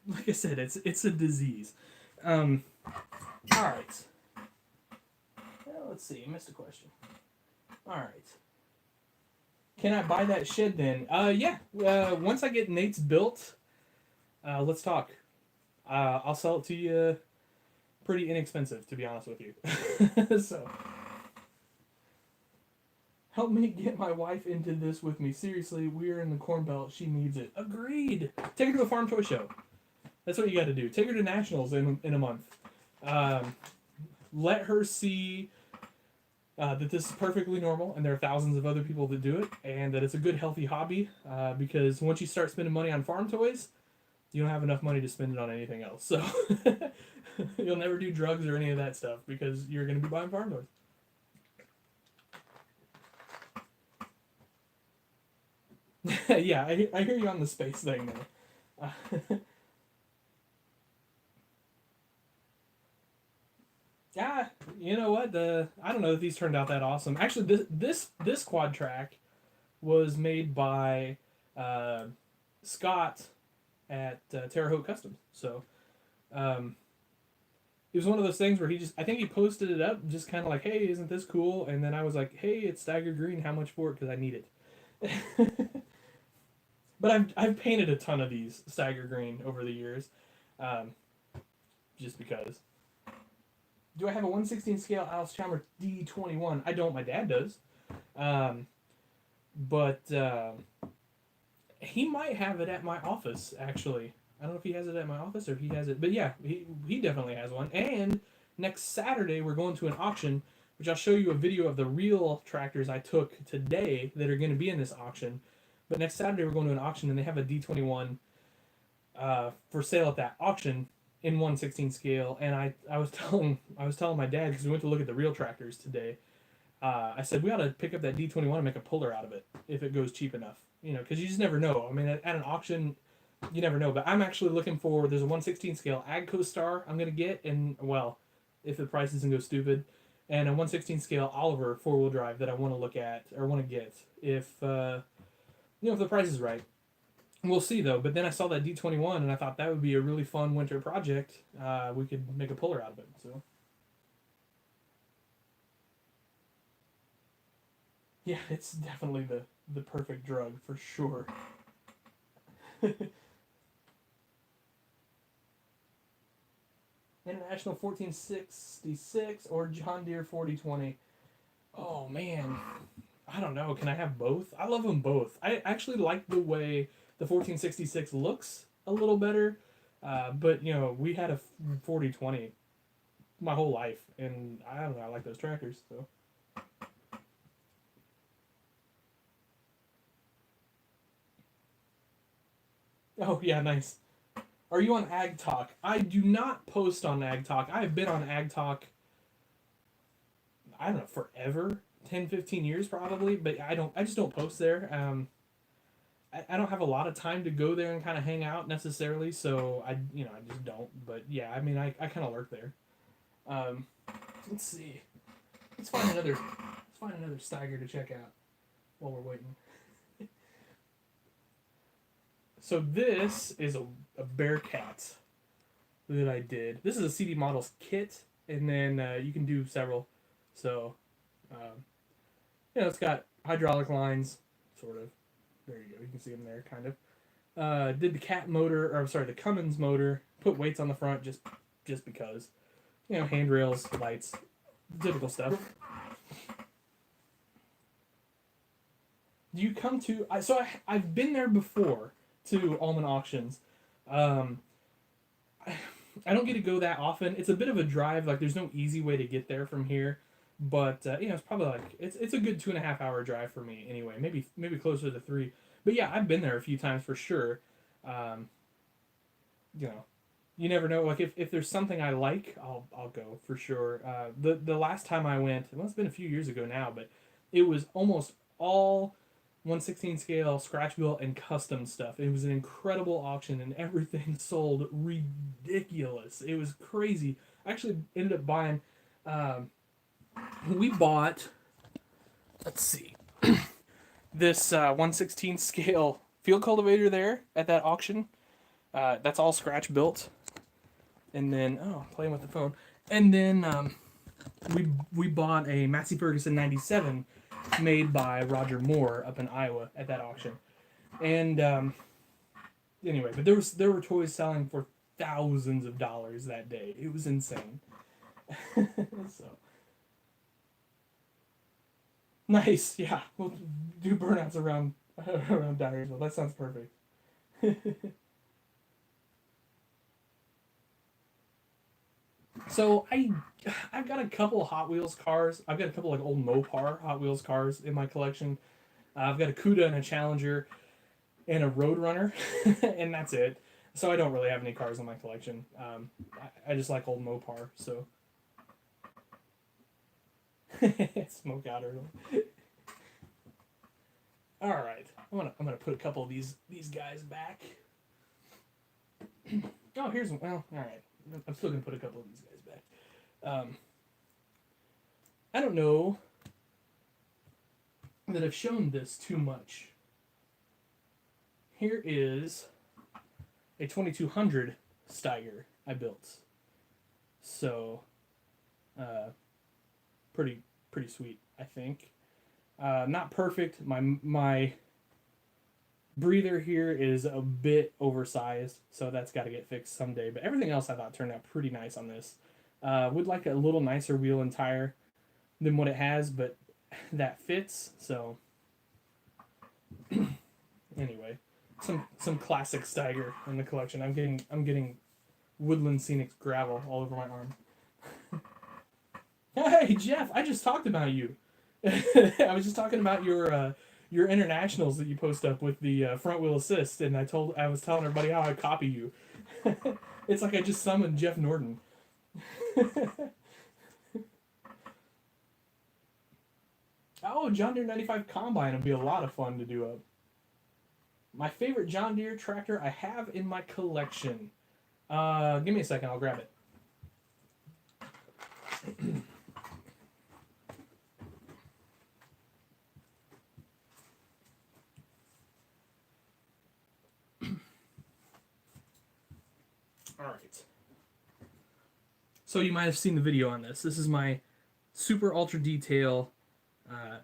Like I said, it's a disease. All right. Well, let's see. I missed a question. All right. Can I buy that shed then? Yeah. Once I get Nate's built, let's talk. I'll sell it to you pretty inexpensive, to be honest with you. So, Help me get my wife into this with me. Seriously, we're in the Corn Belt. She needs it. Agreed. Take her to the farm toy show. That's what you got to do. Take her to nationals in a month. Um, let her see that this is perfectly normal, and there are thousands of other people that do it, and that it's a good, healthy hobby. Because once you start spending money on farm toys, you don't have enough money to spend it on anything else. So you'll never do drugs or any of that stuff because you're going to be buying farm toys. Yeah, I hear you on the space thing there. Yeah, you know what? I don't know if these turned out that awesome. Actually, this quad track was made by uh, Scott at Terre Haute Customs. So um, it was one of those things where I think he posted it up just kind of like, hey, isn't this cool? And then I was like, hey, it's staggered green. How much for it? Because I need it. But I've painted a ton of these stagger green over the years, um, just because. Do I have a 1/16 scale Alice Chalmers D21? I don't. My dad does, um, but he might have it at my office. Actually, I don't know if he has it at my office or if he has it, but yeah, he definitely has one. And next Saturday we're going to an auction, which I'll show you a video of the real tractors I took today that are going to be in this auction. But next Saturday we're going to an auction and they have a D21 for sale at that auction in 1/16 scale. And I was telling my dad because we went to look at the real tractors today. I said we ought to pick up that D21 and make a puller out of it if it goes cheap enough. Because you just never know. I mean, at an auction, you never know. But I'm actually looking for there's a 1/16 scale Agco Star I'm gonna get, and well, if the price doesn't go stupid, and a 1/16 scale Oliver 4-wheel drive that I want to look at or want to get if if the price is right. We'll see though. But then I saw that D21 and I thought that would be a really fun winter project. We could make a puller out of it. So yeah, it's definitely the perfect drug for sure. International 1466 or John Deere 4020. Oh man, I don't know. Can I have both? I love them both. I actually like the way the 1466 looks a little better. But we had a 4020 my whole life, and I don't know. I like those tractors. So. Oh yeah, nice. Are you on Ag Talk? I do not post on Ag Talk. I have been on Ag Talk. I don't know, forever. 10, 15 years probably, but I just don't post there. I don't have a lot of time to go there and kind of hang out necessarily, so I just don't. But yeah, I mean, I kind of lurk there. Um, let's see. Let's find another Steiger to check out while we're waiting. So this is a Bearcat that I did. This is a CD Models kit, and then you can do several. So, um, it's got hydraulic lines, sort of. There you go. You can see them there, kind of. Did the cat motor, or I'm sorry, the Cummins motor. Put weights on the front just because. Handrails, lights, typical stuff. Do you come to? I've been there before to Almond Auctions. Um, I don't get to go that often. It's a bit of a drive. Like there's no easy way to get there from here. But it's probably like it's a good 2.5 hour drive for me anyway. Maybe closer to 3. But yeah, I've been there a few times for sure. Um, you know, you never know. Like if there's something I like, I'll go for sure. The last time I went, it must have been a few years ago now, but it was almost all 1/16 scale scratch built and custom stuff. It was an incredible auction and everything sold ridiculous. It was crazy. I actually ended up buying. Um, we bought. Let's see. This 1/16 scale field cultivator there at that auction. That's all scratch built. And then playing with the phone. And then we bought a Massey Ferguson 97 made by Roger Moore up in Iowa at that auction. And anyway, but there were toys selling for thousands of dollars that day. It was insane. So Nice. Yeah, we'll do burnouts around around Dyersville. That sounds perfect. So I've got a couple of Hot Wheels cars. I've got a couple like old Mopar Hot Wheels cars in my collection. I've got a Cuda and a Challenger and a Roadrunner, and that's it. So I don't really have any cars in my collection. I just like old Mopar. So smoke out early. All right, I'm gonna put a couple of these guys back. Oh, here's one. Well, all right. I'm still gonna put a couple of these guys back. I don't know that I've shown this too much. Here is a 2200 Steiger I built. So, uh, pretty sweet, I think. Not perfect. My breather here is a bit oversized, so that's got to get fixed someday. But everything else I thought turned out pretty nice on this. Would like a little nicer wheel and tire than what it has, but that fits. So anyway, some classic Steiger in the collection. I'm getting Woodland Scenic gravel all over my arm. Hey Jeff, I just talked about you. I was just talking about your internationals that you post up with the front wheel assist, and I was telling everybody how I copy you. It's like I just summoned Jeff Norton. Oh, John Deere 95 Combine would be a lot of fun to do up. My favorite John Deere tractor I have in my collection. Give me a second, I'll grab it. All right. So you might have seen the video on this. This is my super ultra detail, uh,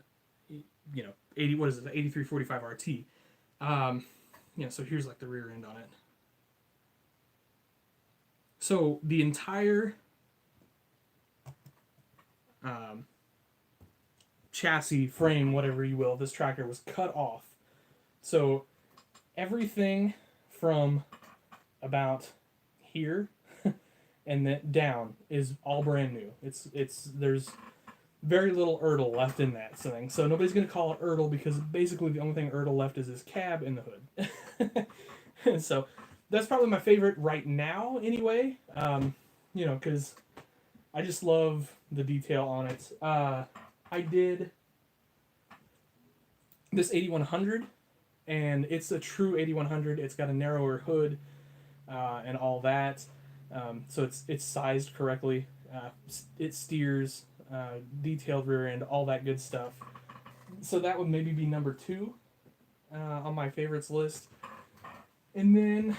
80, what is it, 8345 RT. So here's like the rear end on it. So the entire chassis, frame, whatever you will, this tractor was cut off. So everything from about here and then down is all brand new. It's there's very little Ertl left in that thing. So nobody's gonna call it Ertl because basically the only thing Ertl left is his cab and the hood. So that's probably my favorite right now anyway. Because I just love the detail on it. I did this 8100, and it's a true 8100. It's got a narrower hood and all that. So it's sized correctly. It steers, detailed rear end, all that good stuff. So that would maybe be number 2 on my favorites list. And then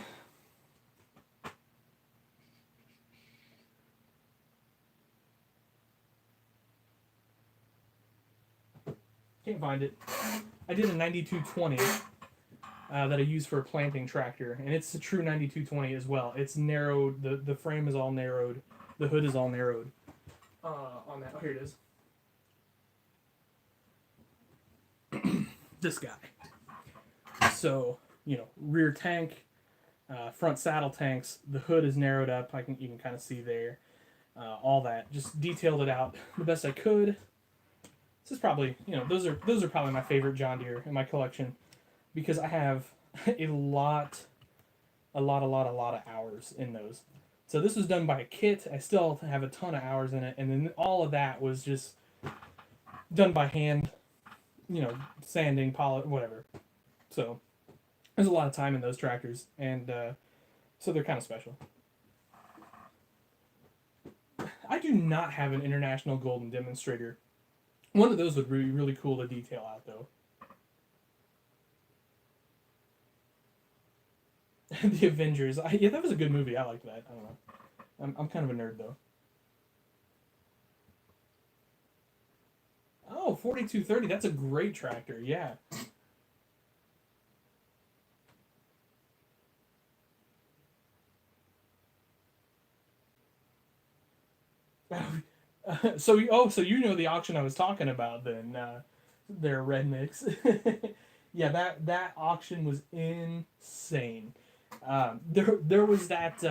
can't find it. I did a 9220 that I use for a planting tractor, and it's a true 9220 as well. It's narrowed. The frame is all narrowed. The hood is all narrowed on that. Oh, here it is. This guy. So rear tank, front saddle tanks. The hood is narrowed up. You can kind of see there. All that. Just detailed it out the best I could. This is probably those are probably my favorite John Deere in my collection because I have a lot of hours in those. So this was done by a kit. I still have a ton of hours in it, and then all of that was just done by hand, sanding, polish, whatever. So there's a lot of time in those tractors, and so they're kind of special. I do not have an International Golden Demonstrator. One of those would be really cool to detail out, though. The Avengers. Yeah, that was a good movie. I liked that. I don't know. I'm kind of a nerd, though. Oh, 4230. That's a great tractor. Yeah. So you know the auction I was talking about then. They're rednecks. Yeah, that auction was insane. There was that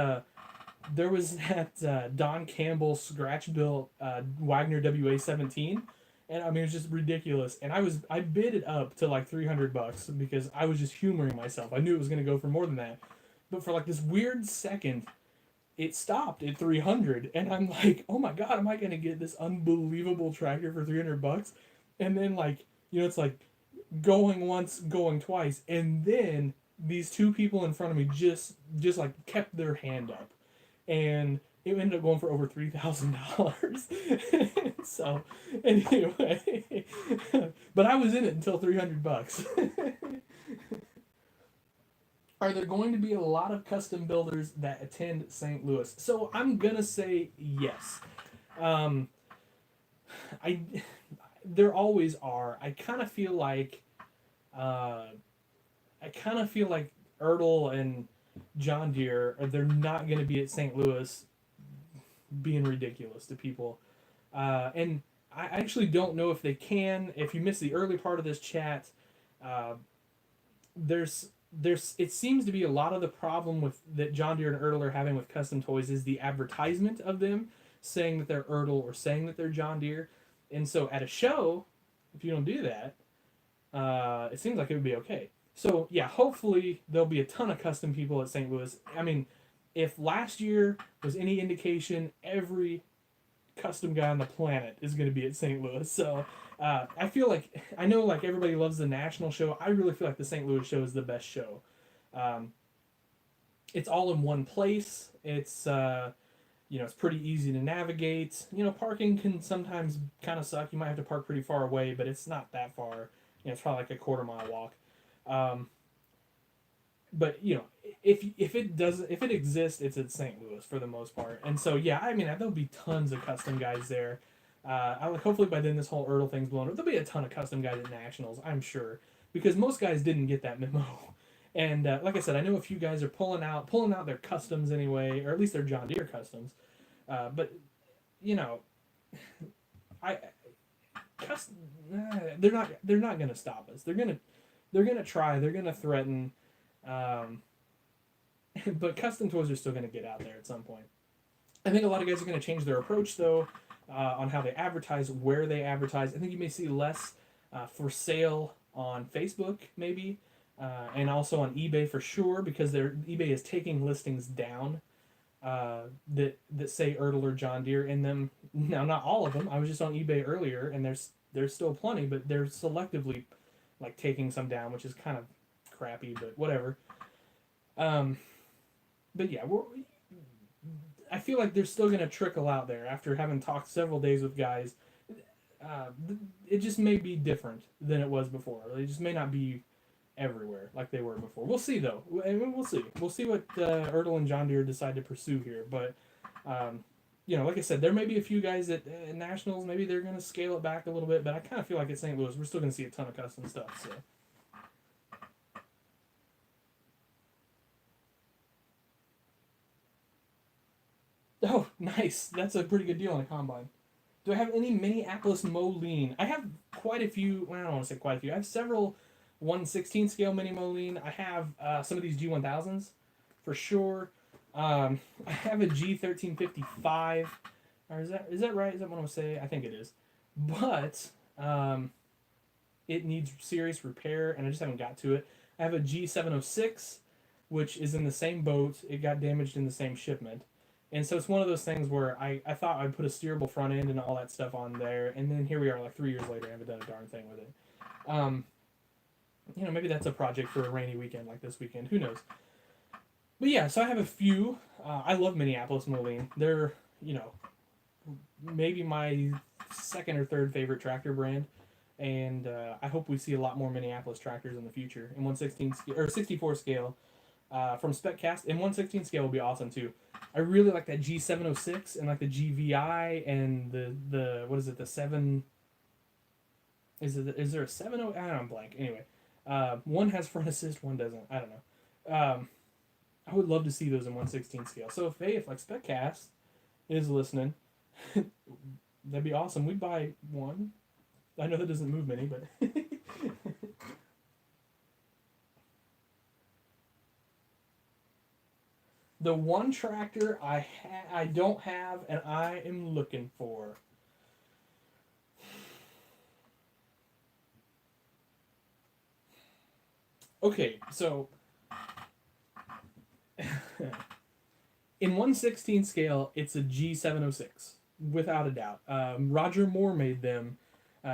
Don Campbell scratch built Wagner WA-17, and I mean it was just ridiculous. And I bid it up to like $300 because I was just humoring myself. I knew it was gonna go for more than that, but for like this weird second, it stopped at 300, and I'm like, oh my god, am I gonna get this unbelievable tractor for $300? And then like it's like going once, going twice, and then these two people in front of me just like kept their hand up, and it ended up going for over $3,000. So anyway, but I was in it until $300. Are there going to be a lot of custom builders that attend St. Louis? So I'm gonna say yes. Um, I there always are. Uh, I kind of feel like Ertl and John Deere, they're not going to be at St. Louis being ridiculous to people. And I actually don't know if they can. If you missed the early part of this chat, uh, there's it seems to be a lot of the problem with that John Deere and Ertl are having with custom toys is the advertisement of them saying that they're Ertl or saying that they're John Deere. And so at a show, if you don't do that, it seems like it would be okay. So yeah, hopefully there'll be a ton of custom people at St. Louis. I mean, if last year was any indication, every custom guy on the planet is going to be at St. Louis. So I feel like I know like everybody loves the national show. I really feel like the St. Louis show is the best show. Um, it's all in one place. It's pretty easy to navigate. Parking can sometimes kind of suck. You might have to park pretty far away, but it's not that far. It's probably like a quarter-mile walk. Um, but if it exists, it's at St. Louis for the most part. And so yeah, I mean there'll be tons of custom guys there. Hopefully by then this whole Ertl thing's blown up. There'll be a ton of custom guys at nationals, I'm sure, because most guys didn't get that memo. And like I said, I know a few guys are pulling out their customs anyway, or at least their John Deere customs. But you know, I custom, they're not gonna stop us. They're gonna try. They're gonna threaten. But custom toys are still gonna get out there at some point. I think a lot of guys are gonna change their approach though, on how they advertise, where they advertise. I think you may see less for sale on Facebook, maybe. And also on eBay for sure, because eBay is taking listings down that say Ertl or John Deere in them. Now, not all of them. I was just on eBay earlier, and there's still plenty, but they're selectively like taking some down, which is kind of crappy, but whatever. Um, but yeah, I feel like they're still gonna trickle out there after having talked several days with guys. Uh, it just may be different than it was before. It just may not be everywhere like they were before. We'll see though. We'll see. We'll see what Ertl and John Deere decide to pursue here. But like I said, there may be a few guys at nationals. Maybe they're going to scale it back a little bit. But I kind of feel like at St. Louis, we're still going to see a ton of custom stuff. So. Oh, nice. That's a pretty good deal on a combine. Do I have any Minneapolis Moline? I have quite a few. Well, I don't want to say quite a few. I have several 1/16 scale mini Moline. I have some of these G1000s for sure. I have a G1355. Or is that right? Is that what I'm saying? I think it is. But it needs serious repair, and I just haven't got to it. I have a G706, which is in the same boat. It got damaged in the same shipment. And so it's one of those things where I thought I'd put a steerable front end and all that stuff on there, and then here we are like 3 years later, I haven't done a darn thing with it. Maybe that's a project for a rainy weekend like this weekend. Who knows? But yeah, so I have a few. I love Minneapolis Moline. They're, maybe my second or third favorite tractor brand. And I hope we see a lot more Minneapolis tractors in the future in 1/16 or 64 scale from SpecCast. And 1/16 scale would be awesome too. I really like that G706 and like the GVI and the what is it, the 7. Is there a 7? I don't know, blank. Anyway, one has front assist, one doesn't. I don't know. I would love to see those in 1/16 scale. So if like SpecCast is listening, that'd be awesome. We'd buy one. I know that doesn't move many, but the one tractor I don't have and I am looking for. Okay, so in 1/16 scale, it's a G706, without a doubt. Roger Moore made them.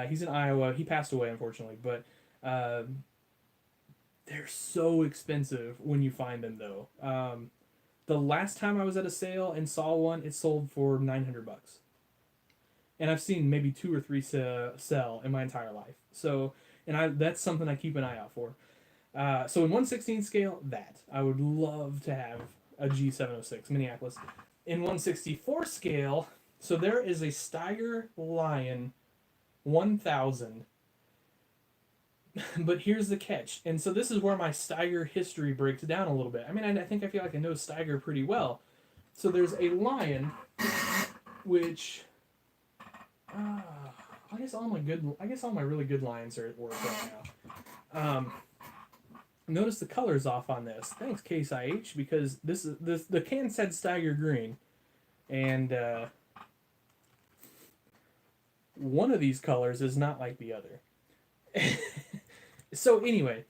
He's in Iowa. He passed away, unfortunately, but uh, they're so expensive when you find them, though. The last time I was at a sale and saw one, it sold for $900, and I've seen maybe two or three sell in my entire life. So, that's something I keep an eye out for. So in 1/16 scale, that I would love to have a G706 Minneapolis. In 1/64 scale, so there is a Steiger Lion 1000. But here's the catch, and so this is where my Steiger history breaks down a little bit. I mean, I feel like I know Steiger pretty well. So there's a Lion, which I guess all my really good Lions are at work right now. Notice the color's off on this. Thanks, Case IH, because the can said Steiger green, and one of these colors is not like the other. So anyway,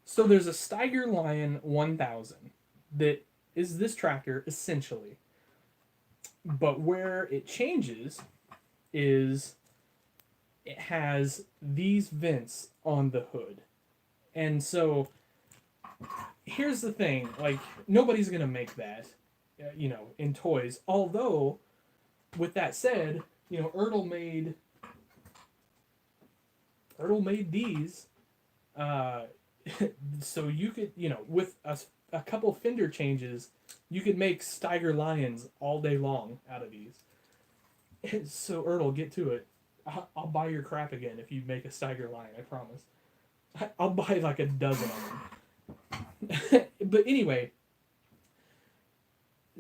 so there's a Steiger Lion 1000 that is this tractor essentially, but where it changes is it has these vents on the hood, and so here's the thing, like, nobody's gonna make that, in toys. Although, with that said, Ertl made these, so you could, with a couple fender changes, you could make Steiger Lions all day long out of these. So Ertl, get to it. I'll buy your crap again if you make a Steiger Lion, I promise. I'll buy like a dozen of them. But anyway,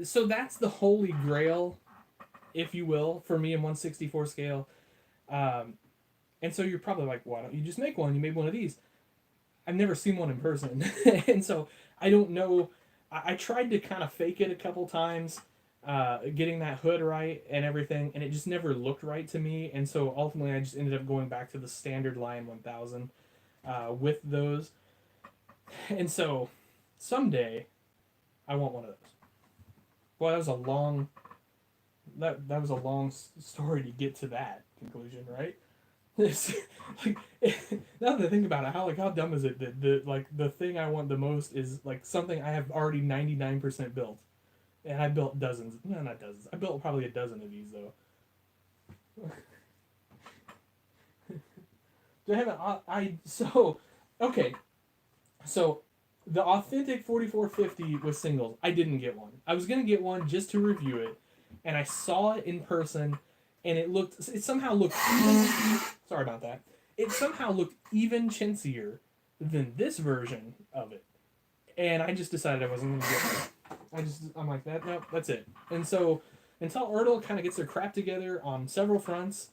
so that's the holy grail, if you will, for me in 1/64 scale. And so you're probably like, why don't you just make one? You made one of these. I've never seen one in person. And so I don't know. I tried to kind of fake it a couple times, getting that hood right and everything, and it just never looked right to me. And so ultimately I just ended up going back to the standard Lion 1000 with those. And so someday I want one of those. Well, that was a long story to get to that conclusion, right? It's like, now that I think about it, how dumb is it that the thing I want the most is like something I have already 99% built, and I built dozens. No, not dozens. I built probably a dozen of these though. Do I have okay. So, the authentic 4450 was singles. I didn't get one. I was going to get one just to review it, and I saw it in person, and it somehow looked, sorry about that, it somehow looked even chintzier than this version of it, and I just decided I wasn't going to get it. I'm like, no, that's it. And so, until Ertl kind of gets their crap together on several fronts,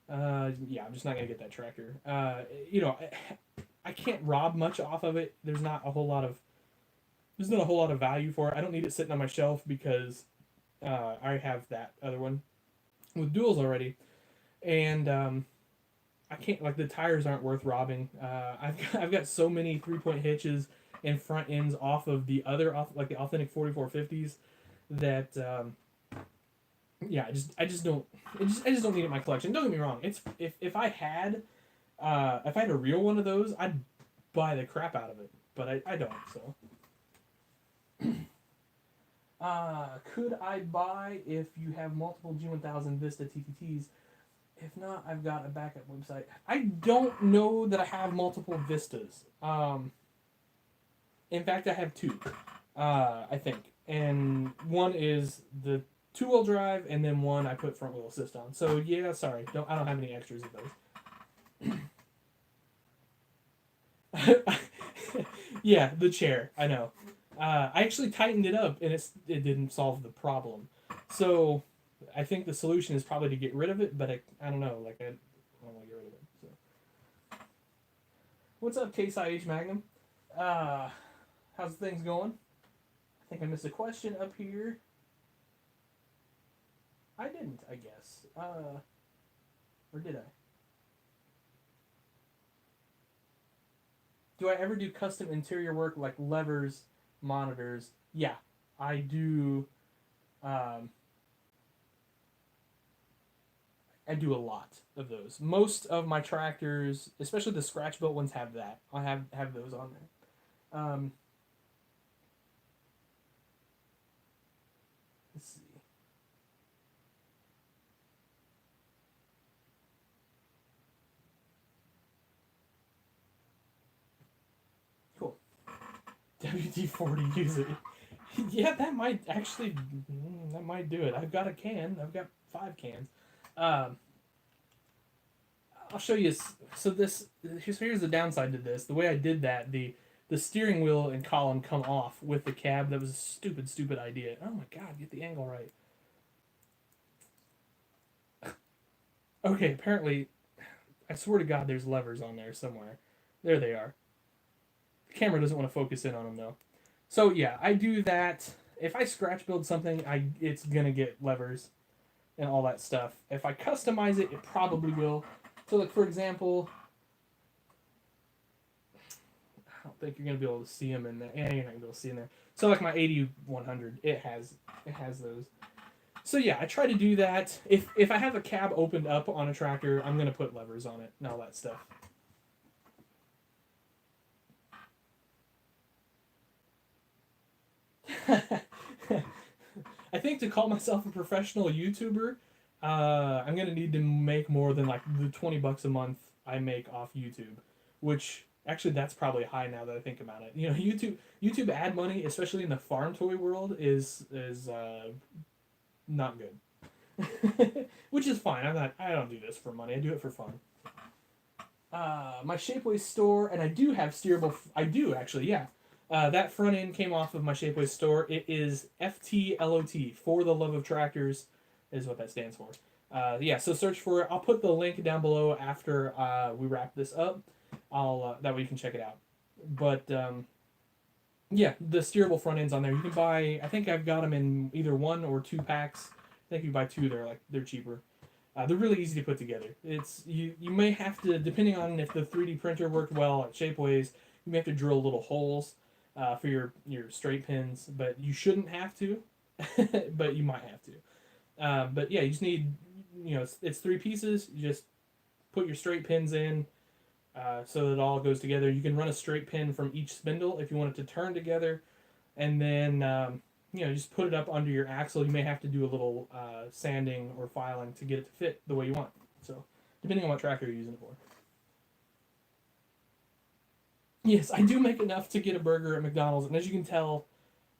I'm just not going to get that tractor. I can't rob much off of it. There's not a whole lot of value for it. I don't need it sitting on my shelf because I have that other one with duals already, and I can't, like, the tires aren't worth robbing. I've got so many 3-point hitches and front ends off of the authentic 4450s that I just don't need it in my collection. Don't get me wrong. If I had a real one of those, I'd buy the crap out of it. But I don't, so. Could I buy if you have multiple G1000 Vista TTTs? If not, I've got a backup website. I don't know that I have multiple Vistas. In fact, I have two, I think. And one is the 2-wheel drive, and then one I put front wheel assist on. So yeah, sorry, I don't have any extras of those. Yeah, the chair. I know. I actually tightened it up, and it didn't solve the problem. So I think the solution is probably to get rid of it, but I don't know. Like, I don't want to get rid of it. What's up, Case IH Magnum? Uh, how's things going? I think I missed a question up here. I didn't, I guess. Or did I? Do I ever do custom interior work like levers, monitors? Yeah, I do. Um, I do a lot of those. Most of my tractors, especially the scratch built ones, have that. I have those on there. Let's see. Cool. WD-40 use it. Yeah, that might actually that might do it. I've got a can. I've got 5 cans. Um, I'll show you. So here's the downside to this. The way I did that, the steering wheel and column come off with the cab. That was a stupid idea. Oh my god, get the angle right. Okay, apparently, I swear to God, there's levers on there somewhere. There they are. The camera doesn't want to focus in on them though. So yeah, I do that. If I scratch build something, it's gonna get levers and all that stuff. If I customize it, it probably will. So like for example, I don't think you're gonna be able to see them in there. Yeah, you're not gonna be able to see them there. So like my 8100, it has those. So yeah, I try to do that. If I have a cab opened up on a tractor, I'm gonna put levers on it and all that stuff. I think to call myself a professional YouTuber, I'm gonna need to make more than like the $20 a month I make off YouTube, which actually that's probably high now that I think about it. You know, YouTube ad money, especially in the farm toy world, is not good, which is fine. I don't do this for money. I do it for fun. My Shapeways store, and I do have steerable. I do actually, yeah. That front end came off of my Shapeways store. It is FTLOT, for the love of tractors, is what that stands for. Yeah, so search for it. I'll put the link down below after we wrap this up. I'll that way you can check it out. But yeah, the steerable front ends on there. You can buy. I think I've got them in either 1 or 2 packs. I think if you buy 2, they're cheaper. They're really easy to put together. It's you may have to, depending on if the 3D printer worked well at Shapeways, you may have to drill little holes for your straight pins, but you shouldn't have to, but you might have to. But yeah, you just need, it's 3 pieces. You just put your straight pins in so that it all goes together. You can run a straight pin from each spindle if you want it to turn together, and then just put it up under your axle. You may have to do a little sanding or filing to get it to fit the way you want. So, depending on what tractor you're using it for. Yes, I do make enough to get a burger at McDonald's, and as you can tell,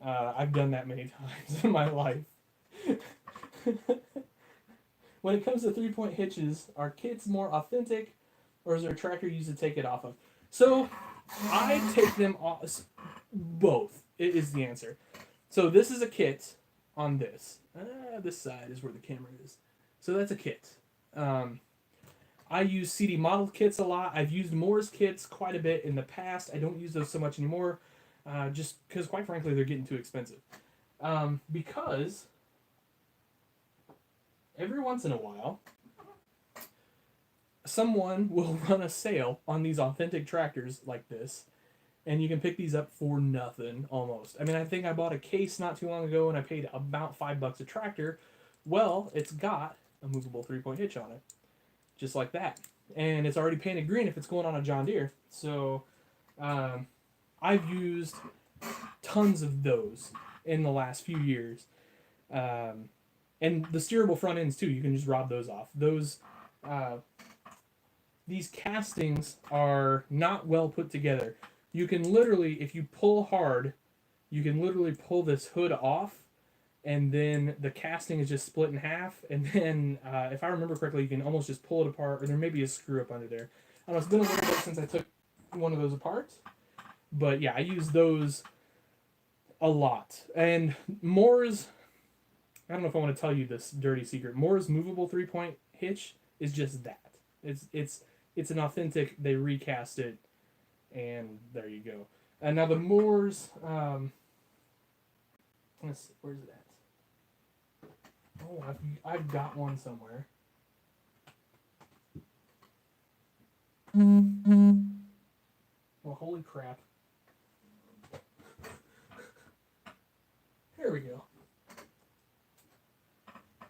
I've done that many times in my life. When it comes to 3-point hitches, are kits more authentic, or is there a tractor used to take it off of? So, I take them off. Both. It is the answer. So this is a kit on this. This side is where the camera is. So that's a kit. I use CD model kits a lot. I've used Moore's kits quite a bit in the past. I don't use those so much anymore, just because, quite frankly, they're getting too expensive. Because every once in a while, someone will run a sale on these authentic tractors like this, and you can pick these up for nothing, almost. I mean, I think I bought a case not too long ago, and I paid about $5 a tractor. Well, it's got a movable 3-point hitch on it, just like that. And it's already painted green if it's going on a John Deere. So, I've used tons of those in the last few years. And the steerable front ends, too. You can just rob those off. These castings are not well put together. You can literally, if you pull hard, you can literally pull this hood off, and then the casting is just split in half, and then, if I remember correctly, you can almost just pull it apart, or there may be a screw up under there. I don't know, it's been a little bit since I took one of those apart, but yeah, I use those a lot. And Moore's, I don't know if I want to tell you this dirty secret, Moore's movable 3-point hitch is just that. It's an authentic, they recast it. And there you go. And now the Moors, let's see, where's it at? Oh, I've got one somewhere. Well, holy crap. Here we go.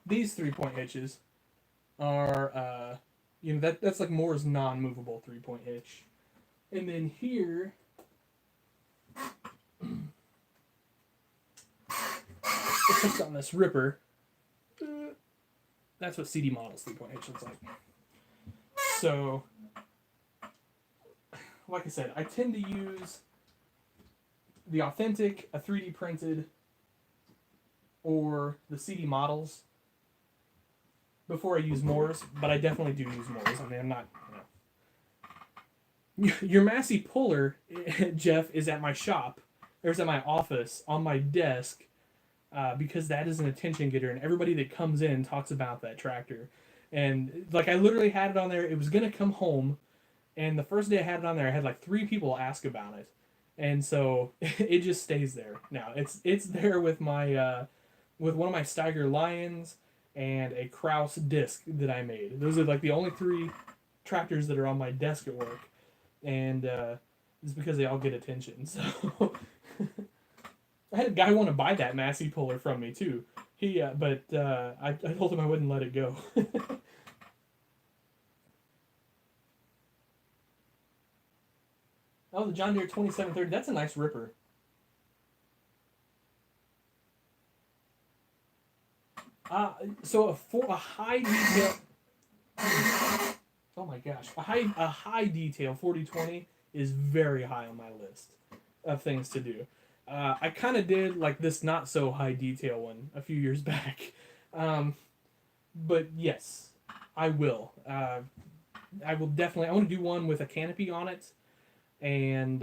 These 3-point hitches are, that's like Moore's non-movable 3-point hitch. And then here, it's hooked on this ripper. That's what CD Model's 3-point hitch looks like. So, like I said, I tend to use the authentic, a 3D printed, or the CD Models before I use Moore's, but I definitely do use Moore's. I mean, I'm not, Your Massey puller, Jeff, is at my shop. There's at my office, on my desk, because that is an attention getter, and everybody that comes in talks about that tractor. And, like, I literally had it on there. It was going to come home, and the first day I had it on there, I had, like, 3 people ask about it. And so, it just stays there. Now, it's there with my, with one of my Steiger Lions and a Krause disc that I made. Those are, like, the only 3 tractors that are on my desk at work. And it's because they all get attention. So I had a guy want to buy that Massey puller from me too. But I told him I wouldn't let it go. Oh, the John Deere 2730. That's a nice ripper. So for a high detail. Oh my gosh, a high detail 4020 is very high on my list of things to do. I kind of did like this not so high detail one a few years back, but yes, I will. I will definitely. I want to do one with a canopy on it, and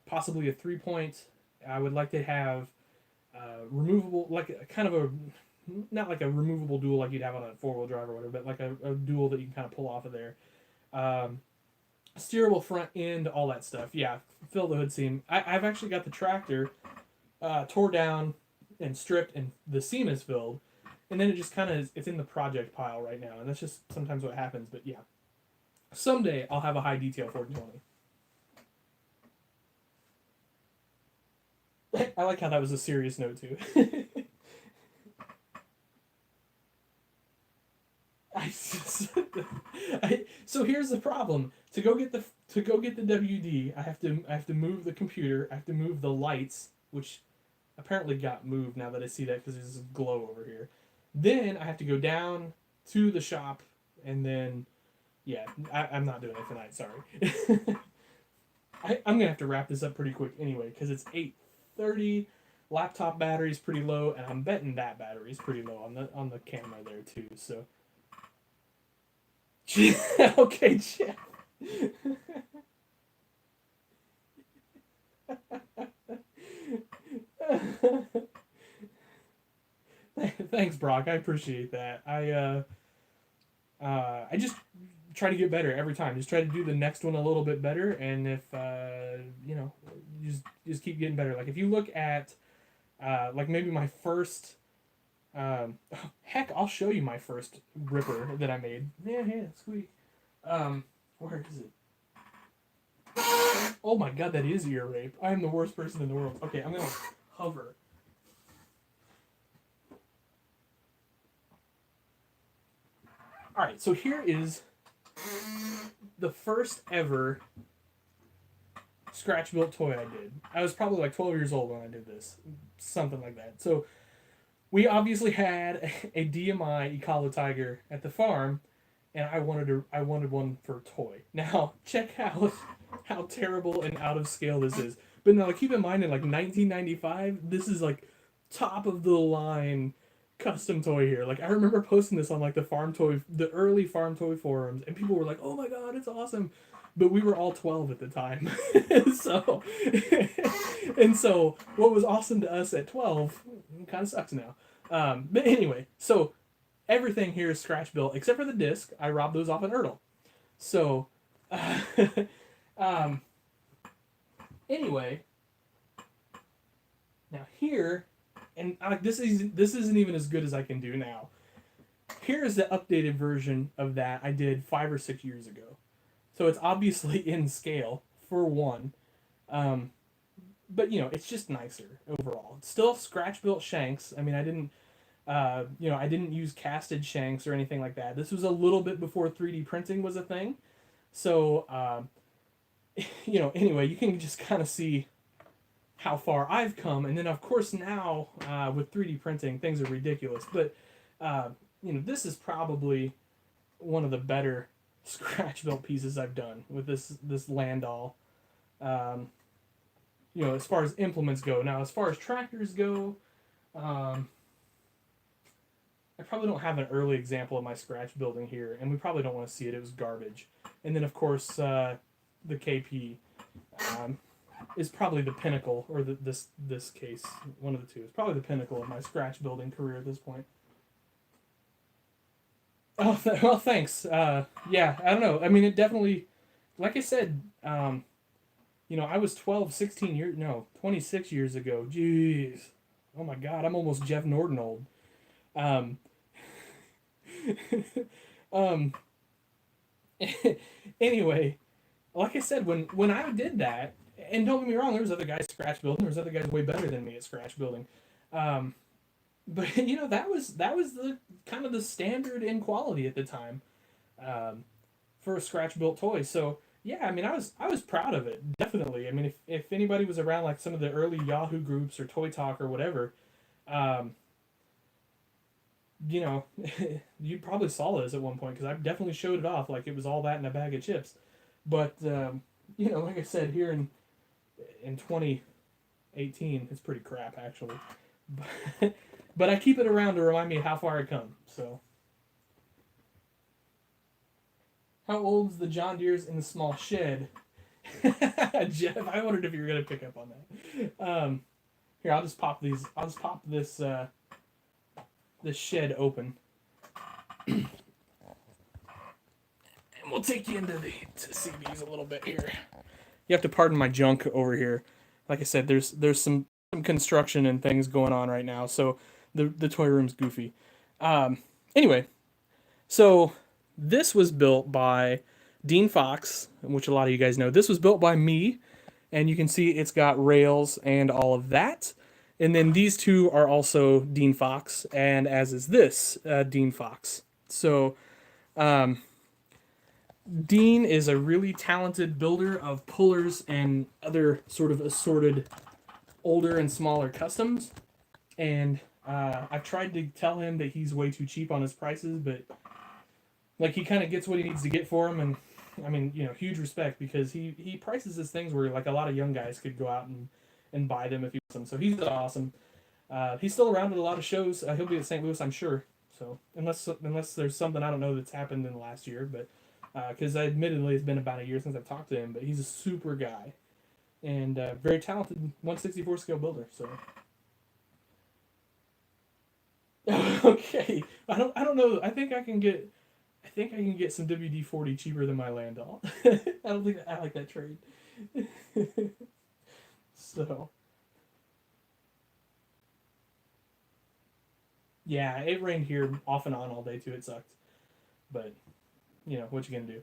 possibly a 3-point. I would like to have removable, like a kind of a. Not like a removable dual like you'd have on a 4-wheel drive or whatever, but like a dual that you can kind of pull off of there. Steerable front end, all that stuff. Yeah, fill the hood seam. I've actually got the tractor tore down and stripped, and the seam is filled. And then it just kind of it's in the project pile right now, and that's just sometimes what happens. But yeah, someday I'll have a high detail 420. I like how that was a serious note too. So here's the problem. To go get the WD, I have to move the computer. I have to move the lights, which apparently got moved now that I see that because there's a glow over here. Then I have to go down to the shop, and then yeah, I'm not doing it tonight. Sorry. I'm gonna have to wrap this up pretty quick anyway because it's 8:30. Laptop battery's pretty low, and I'm betting that battery's pretty low on the camera there too. So. Okay, Jeff. Thanks, Brock. I appreciate that. I just try to get better every time. Just try to do the next one a little bit better, and if just keep getting better. Like if you look at like maybe my first. Heck, I'll show you my first ripper that I made. Yeah, sweet. Where is it? Oh my god, that is ear rape. I am the worst person in the world. Okay, I'm gonna hover. Alright, so here is the first ever scratch-built toy I did. I was probably like 12 years old when I did this. Something like that. So, we obviously had a DMI Ecolo Tiger at the farm, and I wanted one for a toy. Now, check out how terrible and out of scale this is. But now, keep in mind, in like 1995, this is like top of the line custom toy here. Like I remember posting this on like the early farm toy forums, and people were like, "Oh my god, it's awesome!" But we were all 12 at the time, so what was awesome to us at 12 kind of sucks now. But anyway, so everything here is scratch built except for the disc. I robbed those off an Ertl. So, Anyway, now here, and this isn't even as good as I can do now. Here is the updated version of that I did 5 or 6 years ago. So it's obviously in scale for one. But it's just nicer overall. It's still scratch built shanks. I mean, I didn't I didn't use casted shanks or anything like that. This was a little bit before 3D printing was a thing. So anyway, you can just kind of see how far I've come. And then of course now with 3D printing, things are ridiculous. But this is probably one of the better scratch built pieces I've done with this Landau. As far as implements go. Now, as far as tractors go, I probably don't have an early example of my scratch building here, and we probably don't want to see it. It was garbage. And then, of course, the KP is probably the pinnacle, or this case, one of the two, is probably the pinnacle of my scratch building career at this point. Oh, well, thanks. Yeah, I don't know. I mean, it definitely, like I said, I was 26 years ago. Jeez. Oh my God, I'm almost Jeff Norton old. Um, um, anyway, like I said, when I did that, and don't get me wrong, there was other guys scratch building. There was other guys way better than me at scratch building. But that was the kind of the standard in quality at the time, for a scratch built toy. So yeah, I mean, I was proud of it, definitely. I mean, if anybody was around like some of the early Yahoo groups or Toy Talk or whatever, you probably saw this at one point because I definitely showed it off like it was all that in a bag of chips. But like I said, here in 2018, it's pretty crap actually. But I keep it around to remind me how far I come. So. How old is the John Deere's in the small shed? Jeff, I wondered if you were gonna pick up on that. Here, I'll just pop these. I'll just pop this this shed open, and we'll take you into to see these a little bit here. You have to pardon my junk over here. Like I said, there's some construction and things going on right now, so the toy room's goofy. Anyway, so. This was built by Dean Fox, which a lot of you guys know. This was built by me, and you can see it's got rails and all of that. And then these two are also Dean Fox, and as is this Dean Fox. So Dean is a really talented builder of pullers and other sort of assorted older and smaller customs. And I've tried to tell him that he's way too cheap on his prices, but like he kind of gets what he needs to get for him, and I mean, huge respect because he prices his things where like a lot of young guys could go out and buy them if he wants them. So he's awesome. He's still around at a lot of shows. He'll be at St. Louis, I'm sure. So unless there's something I don't know that's happened in the last year, but because admittedly it's been about a year since I've talked to him, but he's a super guy and very talented 1/64 scale builder. So. Okay, I don't know. I think I can get some WD-40 cheaper than my Landau. I don't think I like that trade. So. Yeah, it rained here off and on all day too. It sucked. But, what you gonna do?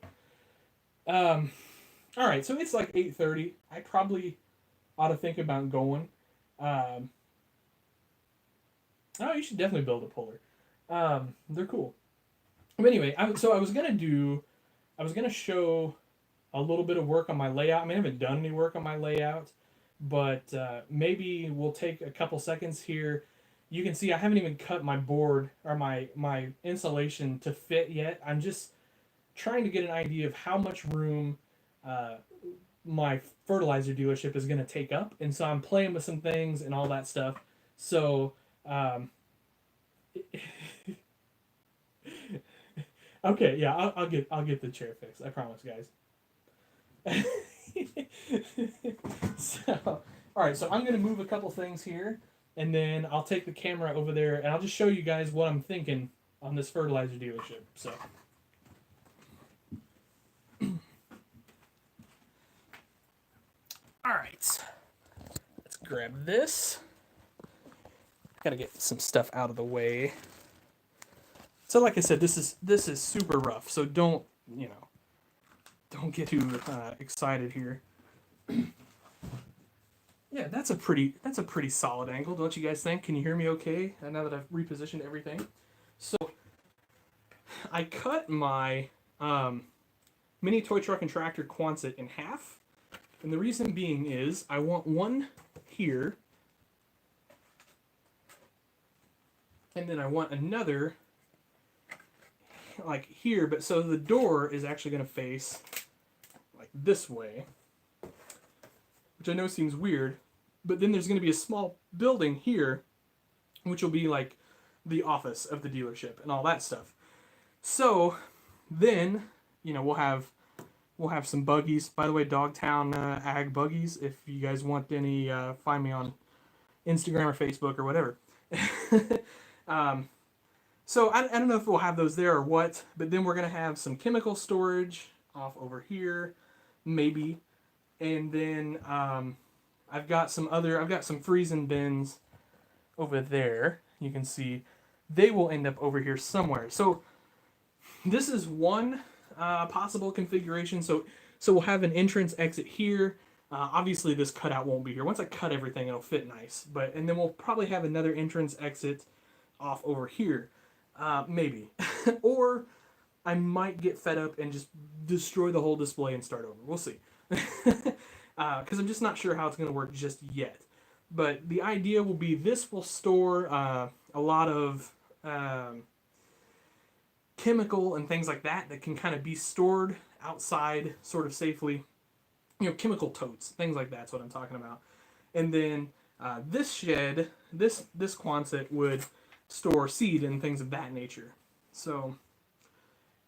All right, so it's like 8:30. I probably ought to think about going. Oh, you should definitely build a puller. They're cool. But anyway, I was gonna show a little bit of work on my layout. I mean, I haven't done any work on my layout, but maybe we'll take a couple seconds here. You can see I haven't even cut my board or my insulation to fit yet. I'm just trying to get an idea of how much room my fertilizer dealership is gonna take up, and so I'm playing with some things and all that stuff. So. Okay, yeah, I'll get the chair fixed. I promise, guys. So, all right, so I'm gonna move a couple things here, and then I'll take the camera over there, and I'll just show you guys what I'm thinking on this fertilizer dealership. So. All right. grab this. Gotta get some stuff out of the way. So like I said, this is super rough, so don't get too excited here. Yeah, that's a pretty solid angle, don't you guys think? Can you hear me okay now that I've repositioned everything? So I cut my mini toy truck and tractor Quonset in half, and the reason being is I want one here, and then I want another like here, but so the door is actually going to face like this way, which I know seems weird, but then there's going to be a small building here, which will be like the office of the dealership and all that stuff. So then, we'll have some buggies. By the way, Dogtown ag buggies. If you guys want any, find me on Instagram or Facebook or whatever. So I don't know if we'll have those there or what, but then we're going to have some chemical storage off over here, maybe. And then I've got some freezing bins over there. You can see they will end up over here somewhere. So this is one possible configuration. So we'll have an entrance exit here. Obviously this cutout won't be here. Once I cut everything, it'll fit nice. And then we'll probably have another entrance exit off over here. Maybe. Or I might get fed up and just destroy the whole display and start over. We'll see. Because I'm just not sure how it's going to work just yet. But the idea will be this will store a lot of chemical and things like that can kind of be stored outside sort of safely. Chemical totes, things like that's what I'm talking about. And then this shed, this Quonset would store seed and things of that nature. So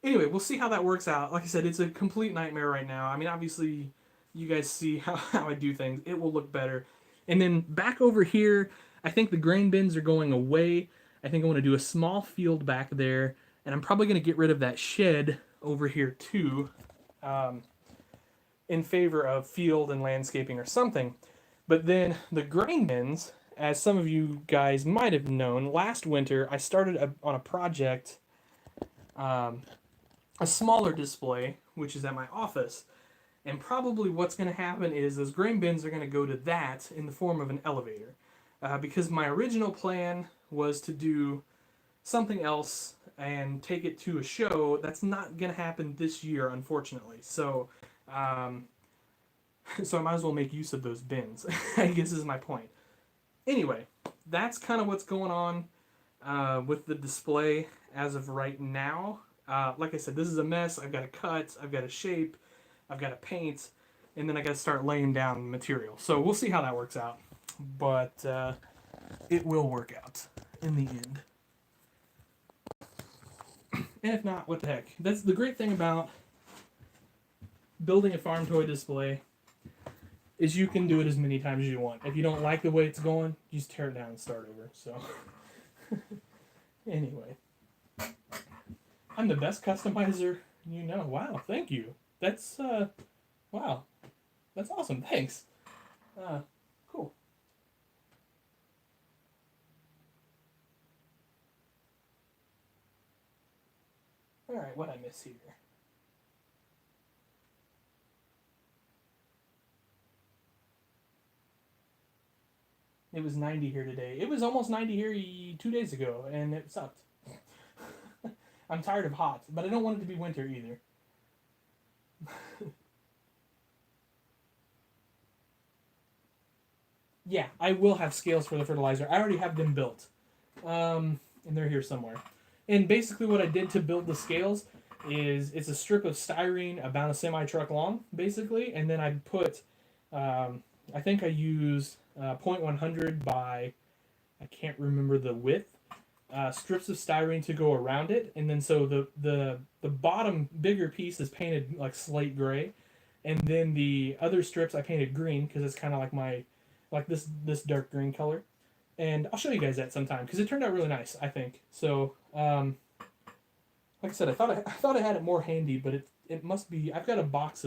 anyway, we'll see how that works out. Like I said, it's a complete nightmare right now. I mean, obviously you guys see how I do things. It will look better. And then back over here, I think the grain bins are going away. I think I want to do a small field back there, and I'm probably going to get rid of that shed over here too, in favor of field and landscaping or something. But then the grain bins, as some of you guys might have known, last winter I started on a project, a smaller display, which is at my office. And probably what's going to happen is those grain bins are going to go to that in the form of an elevator. Because my original plan was to do something else and take it to a show. That's not going to happen this year, unfortunately. So I might as well make use of those bins, I guess is my point. Anyway, that's kind of what's going on with the display as of right now. Like I said, this is a mess. I've got to cut, I've got to shape, I've got to paint, and then I got to start laying down material. So we'll see how that works out. But it will work out in the end. And if not, what the heck. That's the great thing about building a farm toy display is you can do it as many times as you want. If you don't like the way it's going, you just tear it down and start over. So anyway, I'm the best customizer you know. Wow, thank you. That's wow, that's awesome. Thanks. Cool. All right, what I miss here? It was 90 here today. It was almost 90 here 2 days ago, and it sucked. I'm tired of hot, but I don't want it to be winter either. Yeah, I will have scales for the fertilizer. I already have them built. And they're here somewhere. And basically what I did to build the scales is it's a strip of styrene about a semi-truck long, basically, and then I put, I think I used 0.100 by, I can't remember the width, strips of styrene to go around it, and then so the bottom bigger piece is painted like slate gray, and then the other strips I painted green because it's kind of like this dark green color, and I'll show you guys that sometime because it turned out really nice, I think. So like I said, I thought I had it more handy, but it must be. I've got a box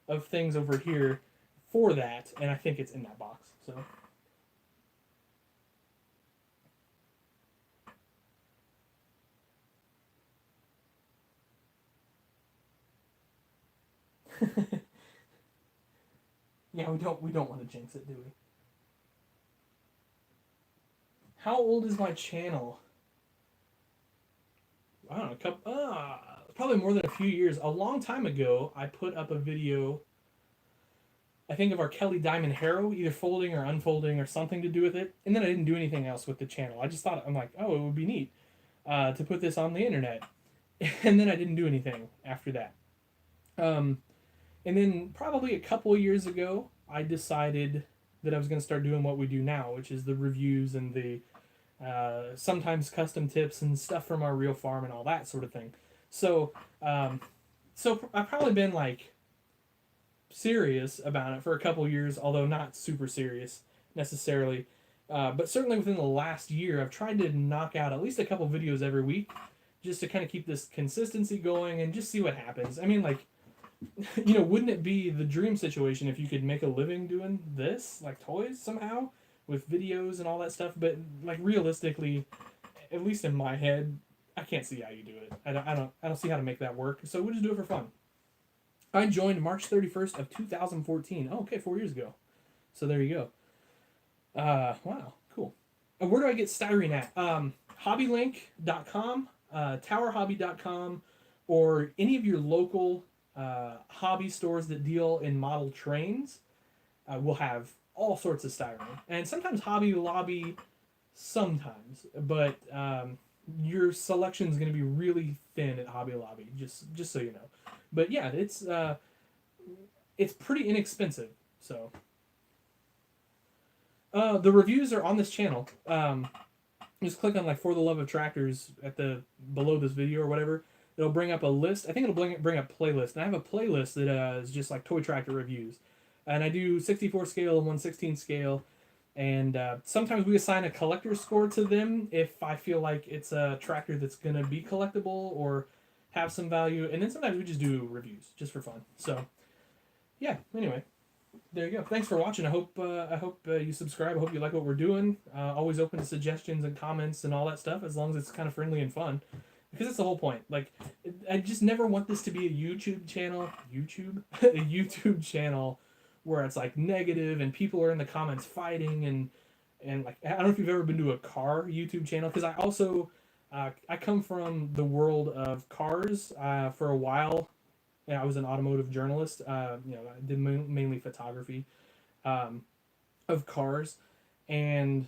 of things over here for that, and I think it's in that box. So Yeah, we don't want to jinx it, do we? How old is my channel? I don't know, probably more than a few years. A long time ago, I put up a video, I think of our Kelly Diamond Harrow, either folding or unfolding or something to do with it. And then I didn't do anything else with the channel. I just thought, I'm like, oh, it would be neat to put this on the internet. And then I didn't do anything after that. Um, and then probably a couple of years ago, I decided that I was going to start doing what we do now, which is the reviews and the sometimes custom tips and stuff from our real farm and all that sort of thing. So, so I've probably been like serious about it for a couple years, although not super serious necessarily. But certainly within the last year, I've tried to knock out at least a couple videos every week just to kind of keep this consistency going and just see what happens. I mean, like, wouldn't it be the dream situation if you could make a living doing this, like toys somehow, with videos and all that stuff? But like realistically, at least in my head, I can't see how you do it. I don't see how to make that work. So we'll just do it for fun. I joined March 31st of 2014. Oh, okay, 4 years ago. So there you go. Wow, cool. Where do I get styrene at? Hobbylink.com, towerhobby.com, or any of your local hobby stores that deal in model trains will have all sorts of styrene. And sometimes Hobby Lobby, sometimes, but your selection is going to be really thin at Hobby Lobby, just so you know. But yeah, it's pretty inexpensive. So the reviews are on this channel. Just click on like For the Love of Tractors at the below this video or whatever. It'll bring up a list. I think it'll bring up playlist. And I have a playlist that is just like toy tractor reviews. And I do 64 scale and 1/16 scale. And sometimes we assign a collector score to them if I feel like it's a tractor that's going to be collectible or have some value. And then sometimes we just do reviews just for fun. So, yeah, anyway, there you go. Thanks for watching. I hope you subscribe. I hope you like what we're doing. Always open to suggestions and comments and all that stuff, as long as it's kind of friendly and fun. Because that's the whole point. Like, I just never want this to be a YouTube channel. a YouTube channel where it's like negative and people are in the comments fighting and like, I don't know if you've ever been to a car YouTube channel, because I also I come from the world of cars. For a while, I was an automotive journalist. I did mainly photography of cars, and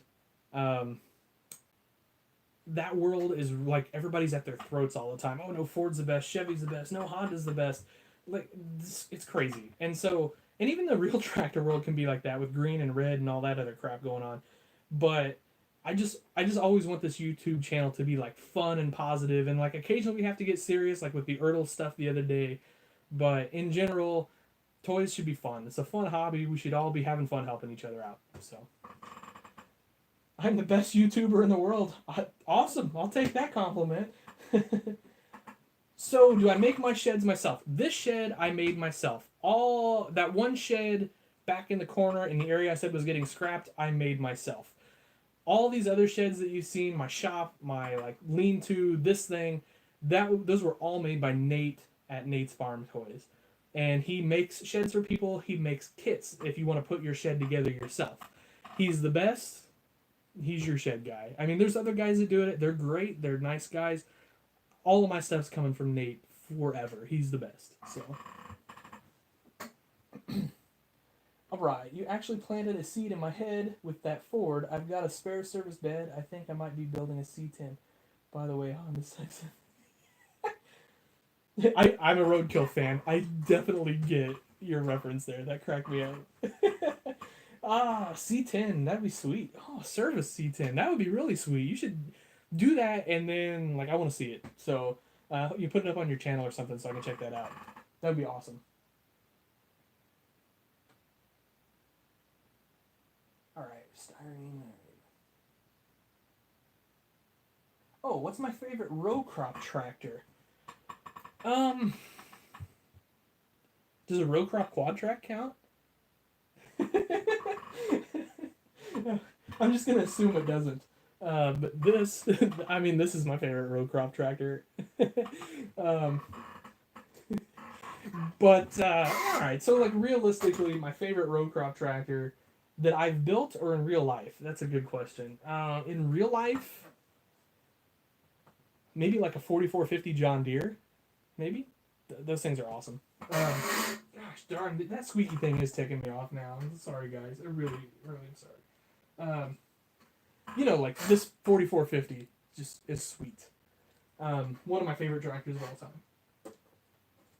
that world is like everybody's at their throats all the time. Oh no, Ford's the best, Chevy's the best, no, Honda's the best. Like, it's crazy. And so, and even the real tractor world can be like that with green and red and all that other crap going on. But I just always want this YouTube channel to be like fun and positive, and like occasionally we have to get serious, like with the Ertl stuff the other day. But in general, toys should be fun. It's a fun hobby. We should all be having fun helping each other out. So, I'm the best YouTuber in the world. Awesome. I'll take that compliment. So, do I make my sheds myself? This shed I made myself. All that one shed back in the corner in the area I said was getting scrapped, I made myself. All these other sheds that you've seen, my shop, my like lean-to, this thing, those were all made by Nate at Nate's Farm Toys. And he makes sheds for people. He makes kits if you want to put your shed together yourself. He's the best. He's your shed guy. I mean, there's other guys that do it. They're great. They're nice guys. All of my stuff's coming from Nate forever. He's the best. So, all right. You actually planted a seed in my head with that Ford. I've got a spare service bed. I think I might be building a C10. By the way, Honda section. I'm a roadkill fan. I definitely get your reference there. That cracked me up. C10. That'd be sweet. Oh, service C10. That would be really sweet. You should do that, and then, like, I want to see it. So, you put it up on your channel or something so I can check that out. That'd be awesome. Alright, styrene. Oh, what's my favorite row crop tractor? Does a row crop quad track count? I'm just gonna assume it doesn't. But this, I mean, this is my favorite row crop tractor. But all right, so like realistically, my favorite row crop tractor that I've built or in real life? That's a good question. In real life, maybe like a 4450 John Deere, maybe. Those things are awesome. Gosh darn, that squeaky thing is ticking me off now. I'm sorry, guys. I really, really am sorry. Like this 4450 just is sweet. One of my favorite tractors of all time.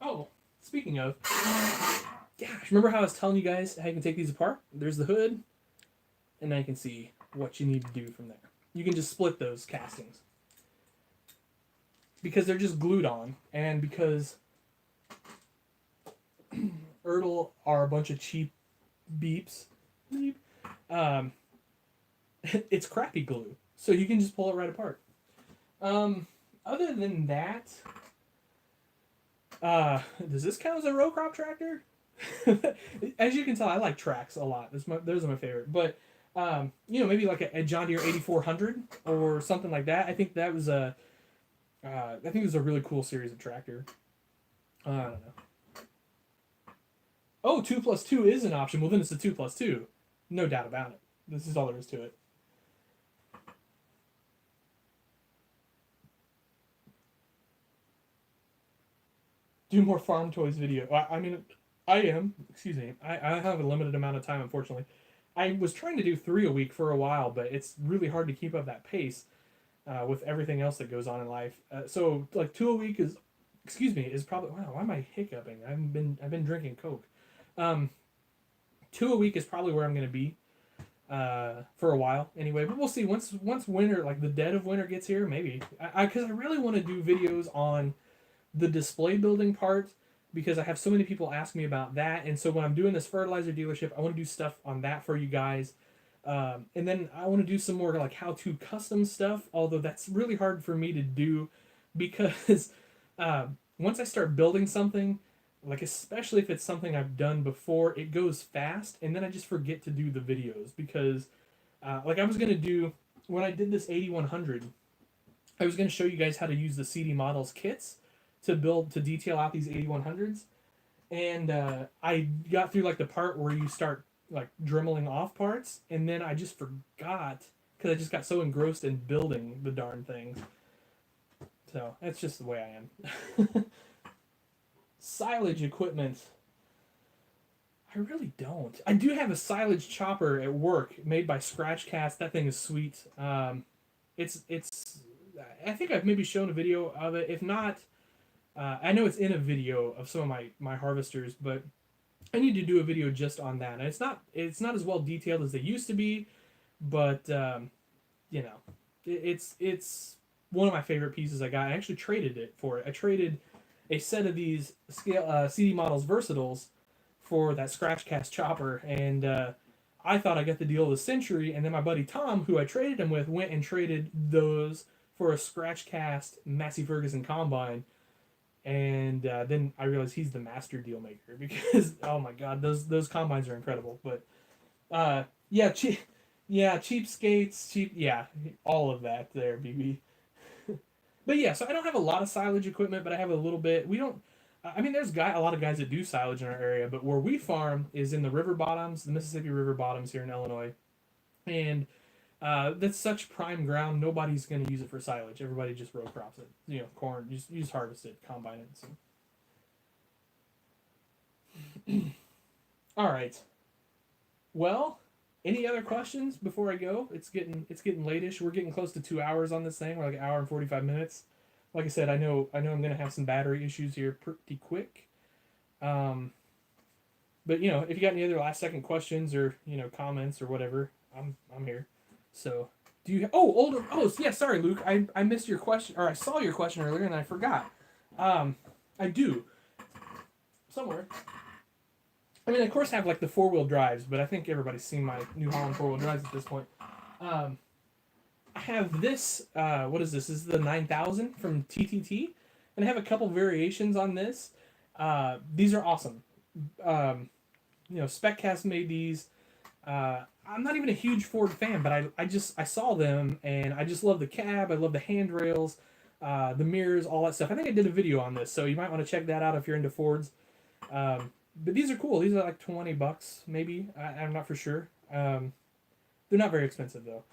Oh, speaking of, gosh, remember how I was telling you guys how you can take these apart? There's the hood, and now you can see what you need to do from there. You can just split those castings. Because they're just glued on, and because Ertl are a bunch of cheap beeps, it's crappy glue. So you can just pull it right apart. Other than that, does this count as a row crop tractor? As you can tell, I like tracks a lot. Those are my favorite. But maybe like a John Deere 8400 or something like that. I think that was a really cool series of tractor. I don't know. Oh, 2+2 is an option. Well, then it's a 2+2. No doubt about it. This is all there is to it. Do more farm toys video. I am. Excuse me. I have a limited amount of time, unfortunately. I was trying to do 3 a week for a while, but it's really hard to keep up that pace with everything else that goes on in life. So like 2 a week is probably, wow. Why am I hiccuping? I've been drinking Coke. 2 a week is probably where I'm going to be for a while anyway. But we'll see. Once winter, like the dead of winter gets here, maybe. Because I really want to do videos on the display building part, because I have so many people ask me about that. And so when I'm doing this fertilizer dealership, I want to do stuff on that for you guys. And then I want to do some more like how-to custom stuff, although that's really hard for me to do because once I start building something, like especially if it's something I've done before, it goes fast, and then I just forget to do the videos because like I was going to do, when I did this 8100, I was going to show you guys how to use the CD Models kits to detail out these 8100s, and I got through like the part where you start like dremeling off parts, and then I just forgot because I just got so engrossed in building the darn things. So that's just the way I am. Silage equipment. I really don't. I do have a silage chopper at work made by Scratch Cast. That thing is sweet. It's. I think I've maybe shown a video of it. If not, I know it's in a video of some of my harvesters, but I need to do a video just on that. And it's not as well detailed as they used to be, but it's one of my favorite pieces I got. I actually traded it for it. I traded a set of these CD Models Versatiles for that Scratch Cast chopper, and I thought I got the deal of the century. And then my buddy Tom, who I traded him with, went and traded those for a Scratch Cast Massey Ferguson combine. And then I realized he's the master deal maker because oh my god, those combines are incredible. But cheapskates, all of that there, BB. But yeah, so I don't have a lot of silage equipment, but I have a little bit. We don't. I mean, there's a lot of guys that do silage in our area, but where we farm is in the river bottoms, the Mississippi River bottoms here in Illinois, and that's such prime ground. Nobody's going to use it for silage. Everybody just row crops it. Corn. You just harvest it, combine it. So. All right. Well, any other questions before I go? It's getting late-ish. We're getting close to 2 hours on this thing. We're like an hour and 45 minutes. Like I said, I know I'm going to have some battery issues here pretty quick. But if you got any other last-second questions or comments or whatever, I'm here. So, do you? Yeah. Sorry, Luke. I missed your question, or I saw your question earlier and I forgot. I do somewhere. I mean, of course, I have like the 4-wheel drives, but I think everybody's seen my New Holland 4-wheel drives at this point. I have this. What is this? This is the 9000 from TTT, and I have a couple variations on this. These are awesome. SpecCast made these. I'm not even a huge Ford fan, but I saw them and I just love the cab. I love the handrails, the mirrors, all that stuff. I think I did a video on this, so you might want to check that out if you're into Fords. But these are cool. These are like $20 maybe. I'm not for sure. They're not very expensive though,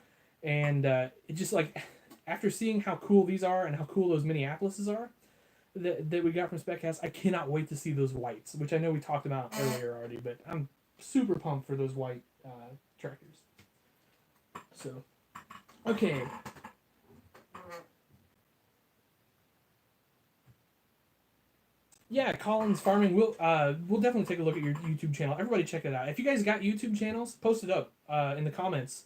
and it just like after seeing how cool these are and how cool those Minneapolises are that we got from Speccast, I cannot wait to see those whites, which I know we talked about earlier already. But I'm super pumped for those white tractors. So, okay. Yeah, Collins Farming. We'll definitely take a look at your YouTube channel. Everybody check it out. If you guys got YouTube channels, post it up in the comments.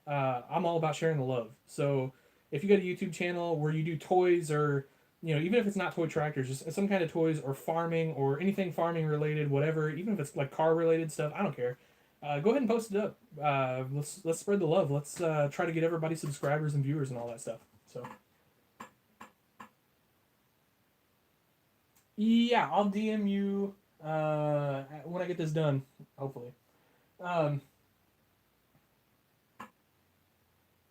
I'm all about sharing the love. So if you got a YouTube channel where you do toys or even if it's not toy tractors, just some kind of toys or farming or anything farming related, whatever, even if it's like car related stuff, I don't care. Go ahead and post it up. Let's spread the love. Let's try to get everybody subscribers and viewers and all that stuff. So yeah, I'll DM you when I get this done. Hopefully. Um,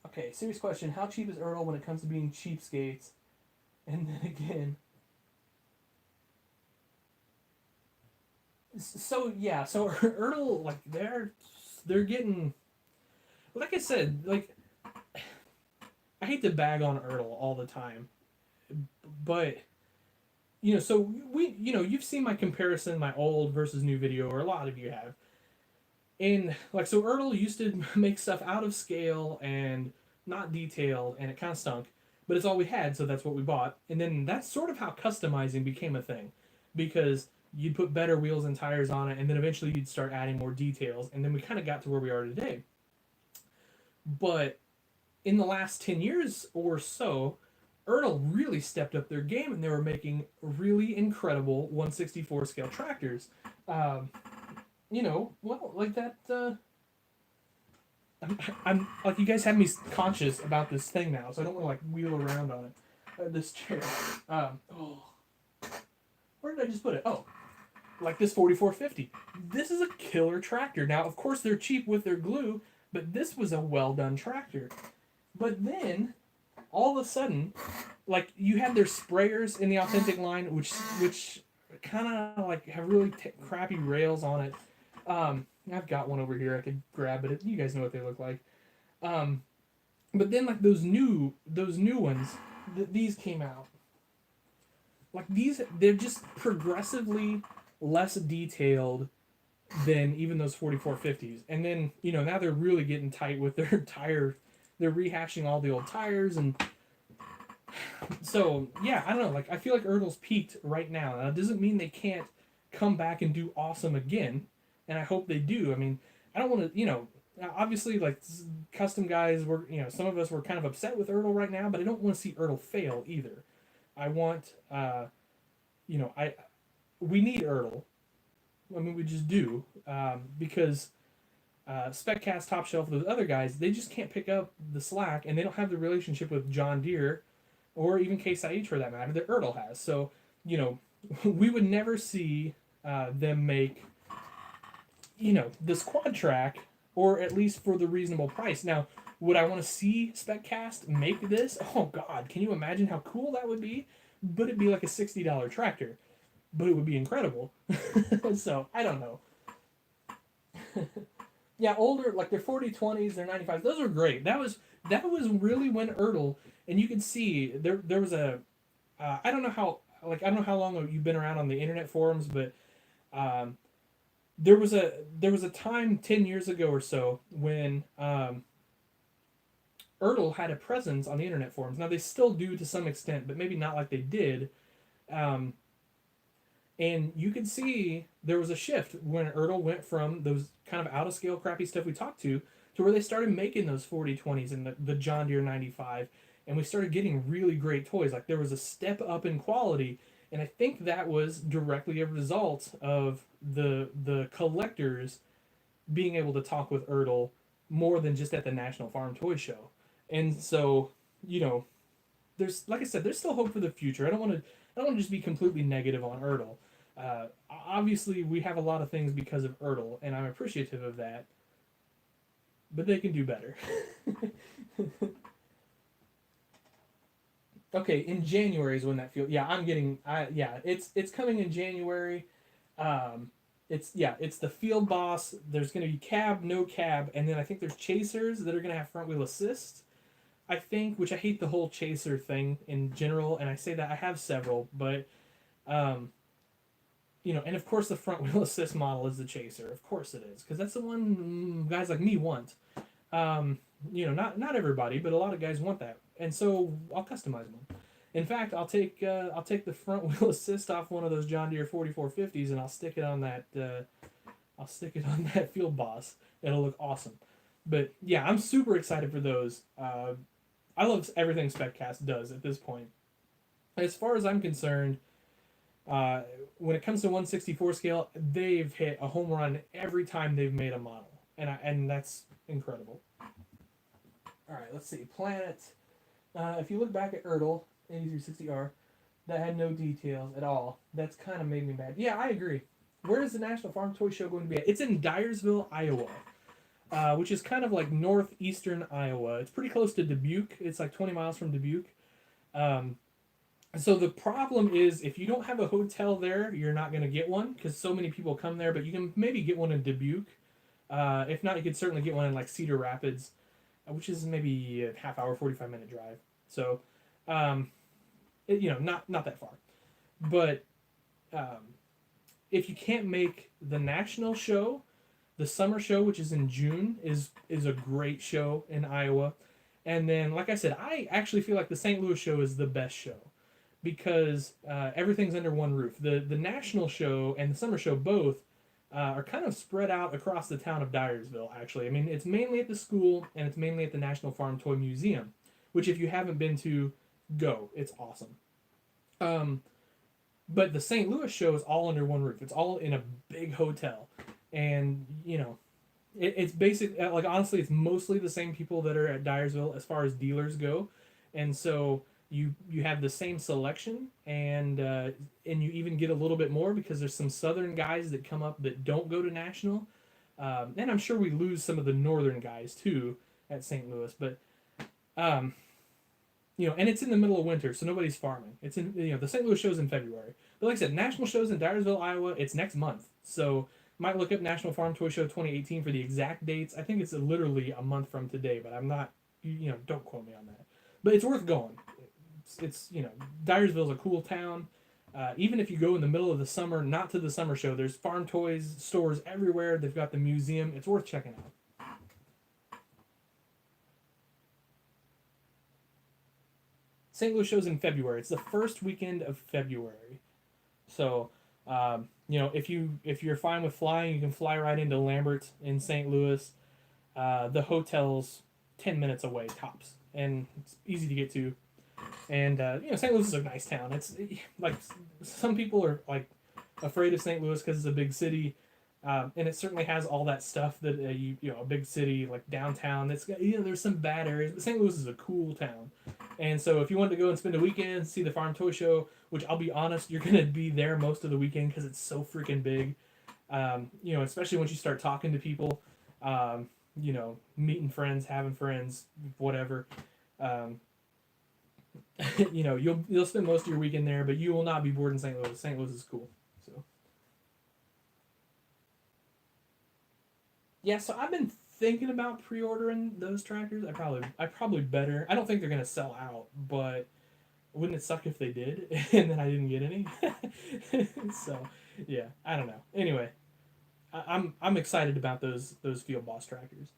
okay, serious question. How cheap is Earl when it comes to being cheapskates? And then again, so yeah, so Ertl like they're getting like I said, like I hate to bag on Ertl all the time, but so you've seen my comparison, my old versus new video, or a lot of you have. And like so Ertl used to make stuff out of scale and not detailed and it kind of stunk, but it's all we had, so that's what we bought. And then that's sort of how customizing became a thing, because you'd put better wheels and tires on it, and then eventually you'd start adding more details, and then we kind of got to where we are today. But in the last 10 years or so, Ertl really stepped up their game, and they were making really incredible 164 scale tractors. Um, well, like that. I'm like you guys have me conscious about this thing now, so I don't want to like wheel around on it. This chair. Oh, where did I just put it? Oh, like this 4450. This is a killer tractor. Now, of course, they're cheap with their glue, but this was a well done tractor. But then, all of a sudden, like you had their sprayers in the authentic line, which kind of like have really crappy rails on it. I've got one over here. I could grab it. You guys know what they look like. Um, but then like those new ones, these came out. Like they're just progressively less detailed than even those 4450s. And then now they're really getting tight with their tire. They're rehashing all the old tires, and so yeah, I don't know. Like I feel like Ertl's peaked right now. That doesn't mean they can't come back and do awesome again, and I hope they do. I mean, I don't want to, obviously like custom guys were, some of us were kind of upset with Ertl right now, but I don't want to see Ertl fail either. I want, I we need Ertl. I mean, we just do, because Speccast, Top Shelf, those other guys, they just can't pick up the slack, and they don't have the relationship with John Deere or even Case IH for that matter that Ertl has. So, we would never see them make, this quad track, or at least for the reasonable price. Now, would I want to see Speccast make this? Oh God, can you imagine how cool that would be? But it'd be like a $60 tractor, but it would be incredible. So I don't know. Yeah, older, like their 4020s, their 95s, those were great. That was really when Ertl, and you could see there was a, I don't know how long you've been around on the internet forums, but um, there was a time 10 years ago or so when Ertl had a presence on the internet forums. Now they still do to some extent, but maybe not like they did. Um, and you could see there was a shift when Ertl went from those kind of out of scale crappy stuff we talked to where they started making those 4020s and the John Deere 95, and we started getting really great toys. Like there was a step up in quality, and I think that was directly a result of the collectors being able to talk with Ertl more than just at the National Farm Toy Show. And so, you know, there's like I said, there's still hope for the future. I don't want to just be completely negative on Ertl. Obviously, we have a lot of things because of Ertl, and I'm appreciative of that. But they can do better. Okay, in January is when that feels. Yeah, I'm getting. Yeah, it's coming in January. Um, it's the field boss. There's going to be cab, no cab, and then I think there's chasers that are going to have front wheel assist. I think, which I hate the whole chaser thing in general, and I say that I have several, but um, and of course the front wheel assist model is the chaser. Of course it is, because that's the one guys like me want. Um, not everybody, but a lot of guys want that, and so I'll customize one. In fact, I'll take the front wheel assist off one of those John Deere 4450s, and I'll stick it on that field boss. It'll look awesome. But yeah, I'm super excited for those. I love everything SpecCast does at this point. As far as I'm concerned, uh, when it comes to 164 scale, they've hit a home run every time they've made a model, and that's incredible. All right, let's see. Planet. If you look back at Ertl 8360R, that had no details at all. That's kind of made me mad. Yeah, I agree. Where is the National Farm Toy Show going to be at? It's in Dyersville, Iowa, which is kind of like northeastern Iowa. It's pretty close to Dubuque. It's like 20 miles from Dubuque. Um, so the problem is if you don't have a hotel there, you're not going to get one because so many people come there. But you can maybe get one in Dubuque. If not, you could certainly get one in like Cedar Rapids, which is maybe a half hour, 45-minute drive. So, um, not that far. But um, if you can't make the national show, the summer show, which is in June, is a great show in Iowa. And then, like I said, I actually feel like the St. Louis show is the best show because everything's under one roof. The national show and the summer show both are kind of spread out across the town of Dyersville. Actually, I mean it's mainly at the school and it's mainly at the National Farm Toy Museum, which if you haven't been to, go. It's awesome. Um, but the St. Louis show is all under one roof. It's all in a big hotel, and it's basic. Like honestly, it's mostly the same people that are at Dyersville as far as dealers go, and so you have the same selection, and you even get a little bit more because there's some southern guys that come up that don't go to national, and I'm sure we lose some of the northern guys too at St. Louis, but um, and it's in the middle of winter, so nobody's farming. It's in the St. Louis show's in February, but like I said, national shows in Dyersville, Iowa. It's next month, so might look up National Farm Toy Show 2018 for the exact dates. I think it's literally a month from today, but I'm not. Don't quote me on that. But it's worth going. It's Dyersville's a cool town. Even if you go in the middle of the summer, not to the summer show, there's farm toys stores everywhere. They've got the museum. It's worth checking out. St. Louis show's in February. It's the first weekend of February. So, if you're fine with flying, you can fly right into Lambert in St. Louis. The hotel's 10 minutes away tops, and it's easy to get to. And St. Louis is a nice town. It's like some people are like afraid of St. Louis because it's a big city, and it certainly has all that stuff that a big city like downtown. That's got, there's some bad areas, but St. Louis is a cool town. And so if you want to go and spend a weekend, see the farm toy show, which I'll be honest, you're gonna be there most of the weekend because it's so freaking big. Especially once you start talking to people, meeting friends, having friends, whatever. Um, you'll spend most of your weekend there, but you will not be bored in St. Louis. St. Louis is cool. So yeah, so I've been thinking about pre-ordering those tractors. I probably better. I don't think they're gonna sell out, but wouldn't it suck if they did and then I didn't get any? So yeah, I don't know. Anyway, I'm excited about those Field Boss tractors.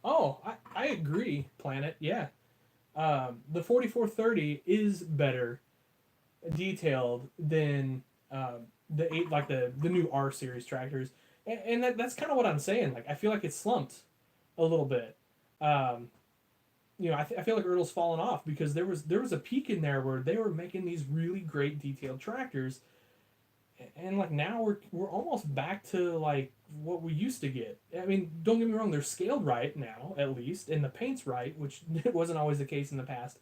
Oh, I agree, Planet. Yeah, the 4430 is better detailed than the eight like the new R series tractors, and that's kind of what I'm saying. Like I feel like it's slumped a little bit. Um, I feel like Ertl's fallen off because there was a peak in there where they were making these really great detailed tractors, and like now we're almost back to like what we used to get. I mean, don't get me wrong, they're scaled right now at least, and the paint's right, which wasn't always the case in the past.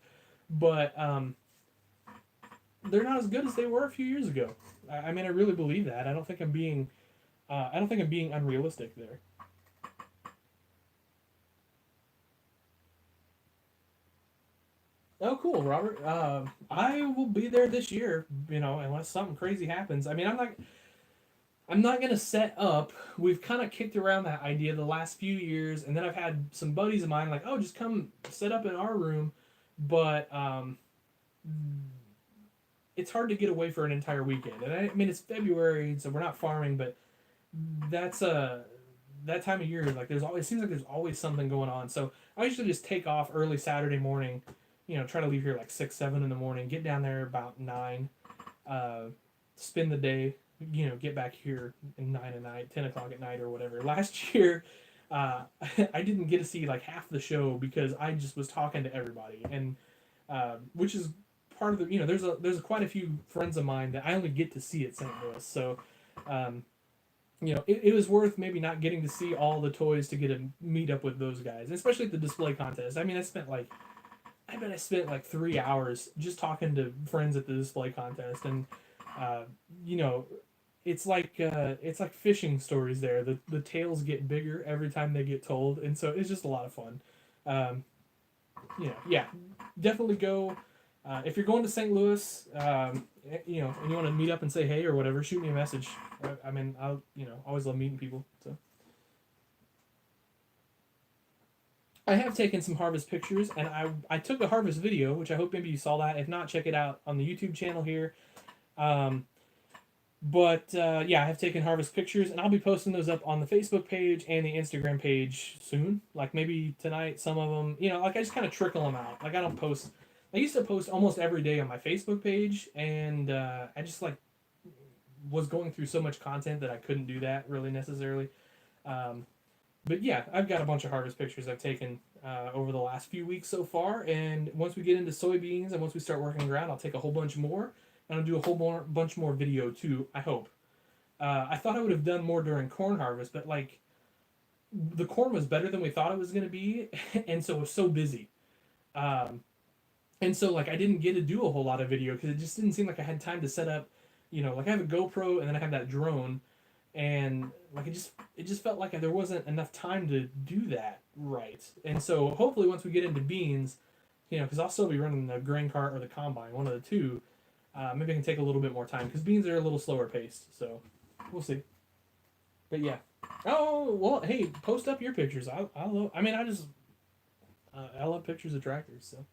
But they're not as good as they were a few years ago. I mean, I really believe that. I don't think I'm being unrealistic there. Oh, cool, Robert. I will be there this year, unless something crazy happens. I mean, I'm not gonna set up. We've kind of kicked around that idea the last few years, and then I've had some buddies of mine like, oh, just come set up in our room, but it's hard to get away for an entire weekend. And I mean, it's February, so we're not farming, but that's that time of year is like there's always seems like there's always something going on. So I usually just take off early Saturday morning, try to leave here like 6, 7 in the morning, get down there about 9, uh, spend the day, get back here at 9 at night, 10 o'clock at night or whatever. Last year, I didn't get to see like half the show because I just was talking to everybody, and which is part of the there's quite a few friends of mine that I only get to see at St. Louis, so. Um, it was worth maybe not getting to see all the toys to get to meet up with those guys, especially at the display contest. I mean, I bet I spent like 3 hours just talking to friends at the display contest, and uh, you know, it's like fishing stories there. The tales get bigger every time they get told, and so it's just a lot of fun. Um, yeah, definitely go. If you're going to St. Louis, and you want to meet up and say hey or whatever, shoot me a message. I mean, I'll always love meeting people. So I have taken some harvest pictures, and I took a harvest video, which I hope maybe you saw that. If not, check it out on the YouTube channel here. Um, but yeah, I have taken harvest pictures, and I'll be posting those up on the Facebook page and the Instagram page soon. Like maybe tonight, some of them. Like I just kind of trickle them out. Like I don't post. I used to post almost every day on my Facebook page, and I just like was going through so much content that I couldn't do that really necessarily. Um, but yeah, I've got a bunch of harvest pictures I've taken over the last few weeks so far, and once we get into soybeans and once we start working ground, I'll take a whole bunch more, and I'll do a bunch more video too. I hope. I thought I would have done more during corn harvest, but like the corn was better than we thought it was going to be, and so it was so busy. Um, and so like I didn't get to do a whole lot of video because it just didn't seem like I had time to set up. Like I have a GoPro and then I have that drone, and like it just felt like there wasn't enough time to do that right. And so hopefully once we get into beans, because I'll still be running the grain cart or the combine, one of the two. Maybe I can take a little bit more time because beans are a little slower paced. So we'll see. But yeah. Oh well, hey, post up your pictures. I love. I mean, I love pictures of tractors. So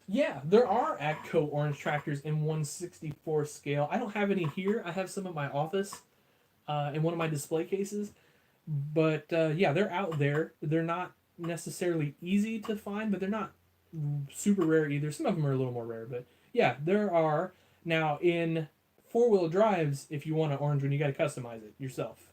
yeah, there are Atco orange tractors in 1/64 scale. I don't have any here. I have some in my office, in one of my display cases. But yeah, they're out there. They're not necessarily easy to find, but they're not super rare either. Some of them are a little more rare, but yeah, there are. Now in four-wheel drives, if you want an orange one, you got to customize it yourself.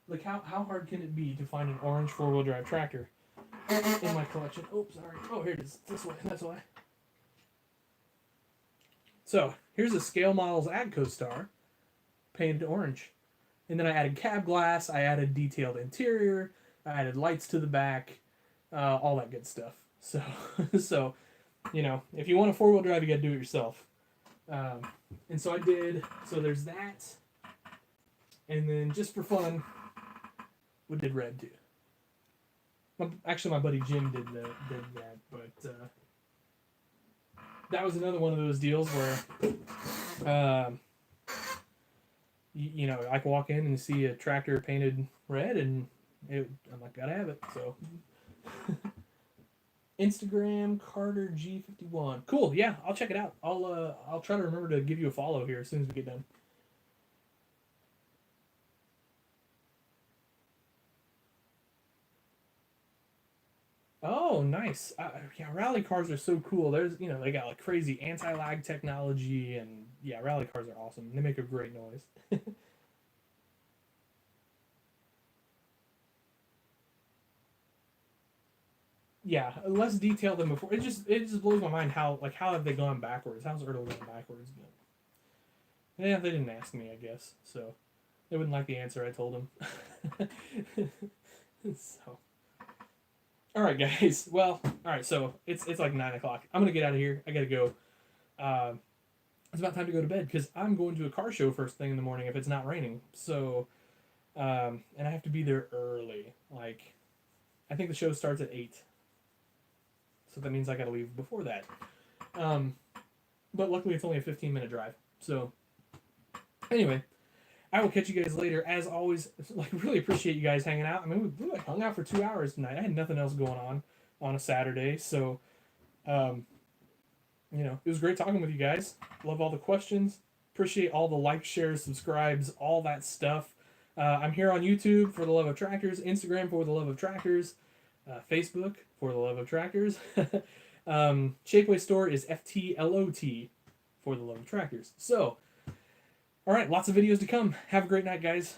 Like how hard can it be to find an orange four-wheel drive tractor in my collection? Oh, sorry. Oh, here it is. This way. That's why. So here's a Scale Models Agco Star painted orange. And then I added cab glass, I added detailed interior, I added lights to the back, all that good stuff. So, so if you want a four-wheel drive, you got to do it yourself. Um, and so I did. So there's that, and then just for fun, we did red too. Actually, my buddy Jim did that, but that was another one of those deals where, I can walk in and see a tractor painted red, and I'm like, gotta have it. So, Instagram Carter G51. Cool. Yeah, I'll check it out. I'll try to remember to give you a follow here as soon as we get done. Oh, nice. Yeah, rally cars are so cool. They got like crazy anti-lag technology, and yeah, rally cars are awesome. They make a great noise. Yeah, less detailed than before. It just blows my mind how have they gone backwards? How's Ertl gone backwards? But yeah, they didn't ask me, I guess, so they wouldn't like the answer I told them. So, all right, guys. Well, all right. So it's like 9 o'clock. I'm gonna get out of here. I gotta go it's about time to go to bed because I'm going to a car show first thing in the morning if it's not raining. So, and I have to be there early. Like, I think the show starts at 8. So that means I gotta leave before that. But luckily it's only a 15-minute drive. So, anyway, I will catch you guys later. As always, like, really appreciate you guys hanging out. I mean, we hung out for 2 hours tonight. I had nothing else going on a Saturday. So, it was great talking with you guys. Love all the questions. Appreciate all the likes, shares, subscribes, all that stuff. I'm here on YouTube for the love of tractors, Instagram for the love of tractors, Facebook for the love of tractors. Shapeways store is FTLOT for the love of tractors. So, all right, lots of videos to come. Have a great night, guys.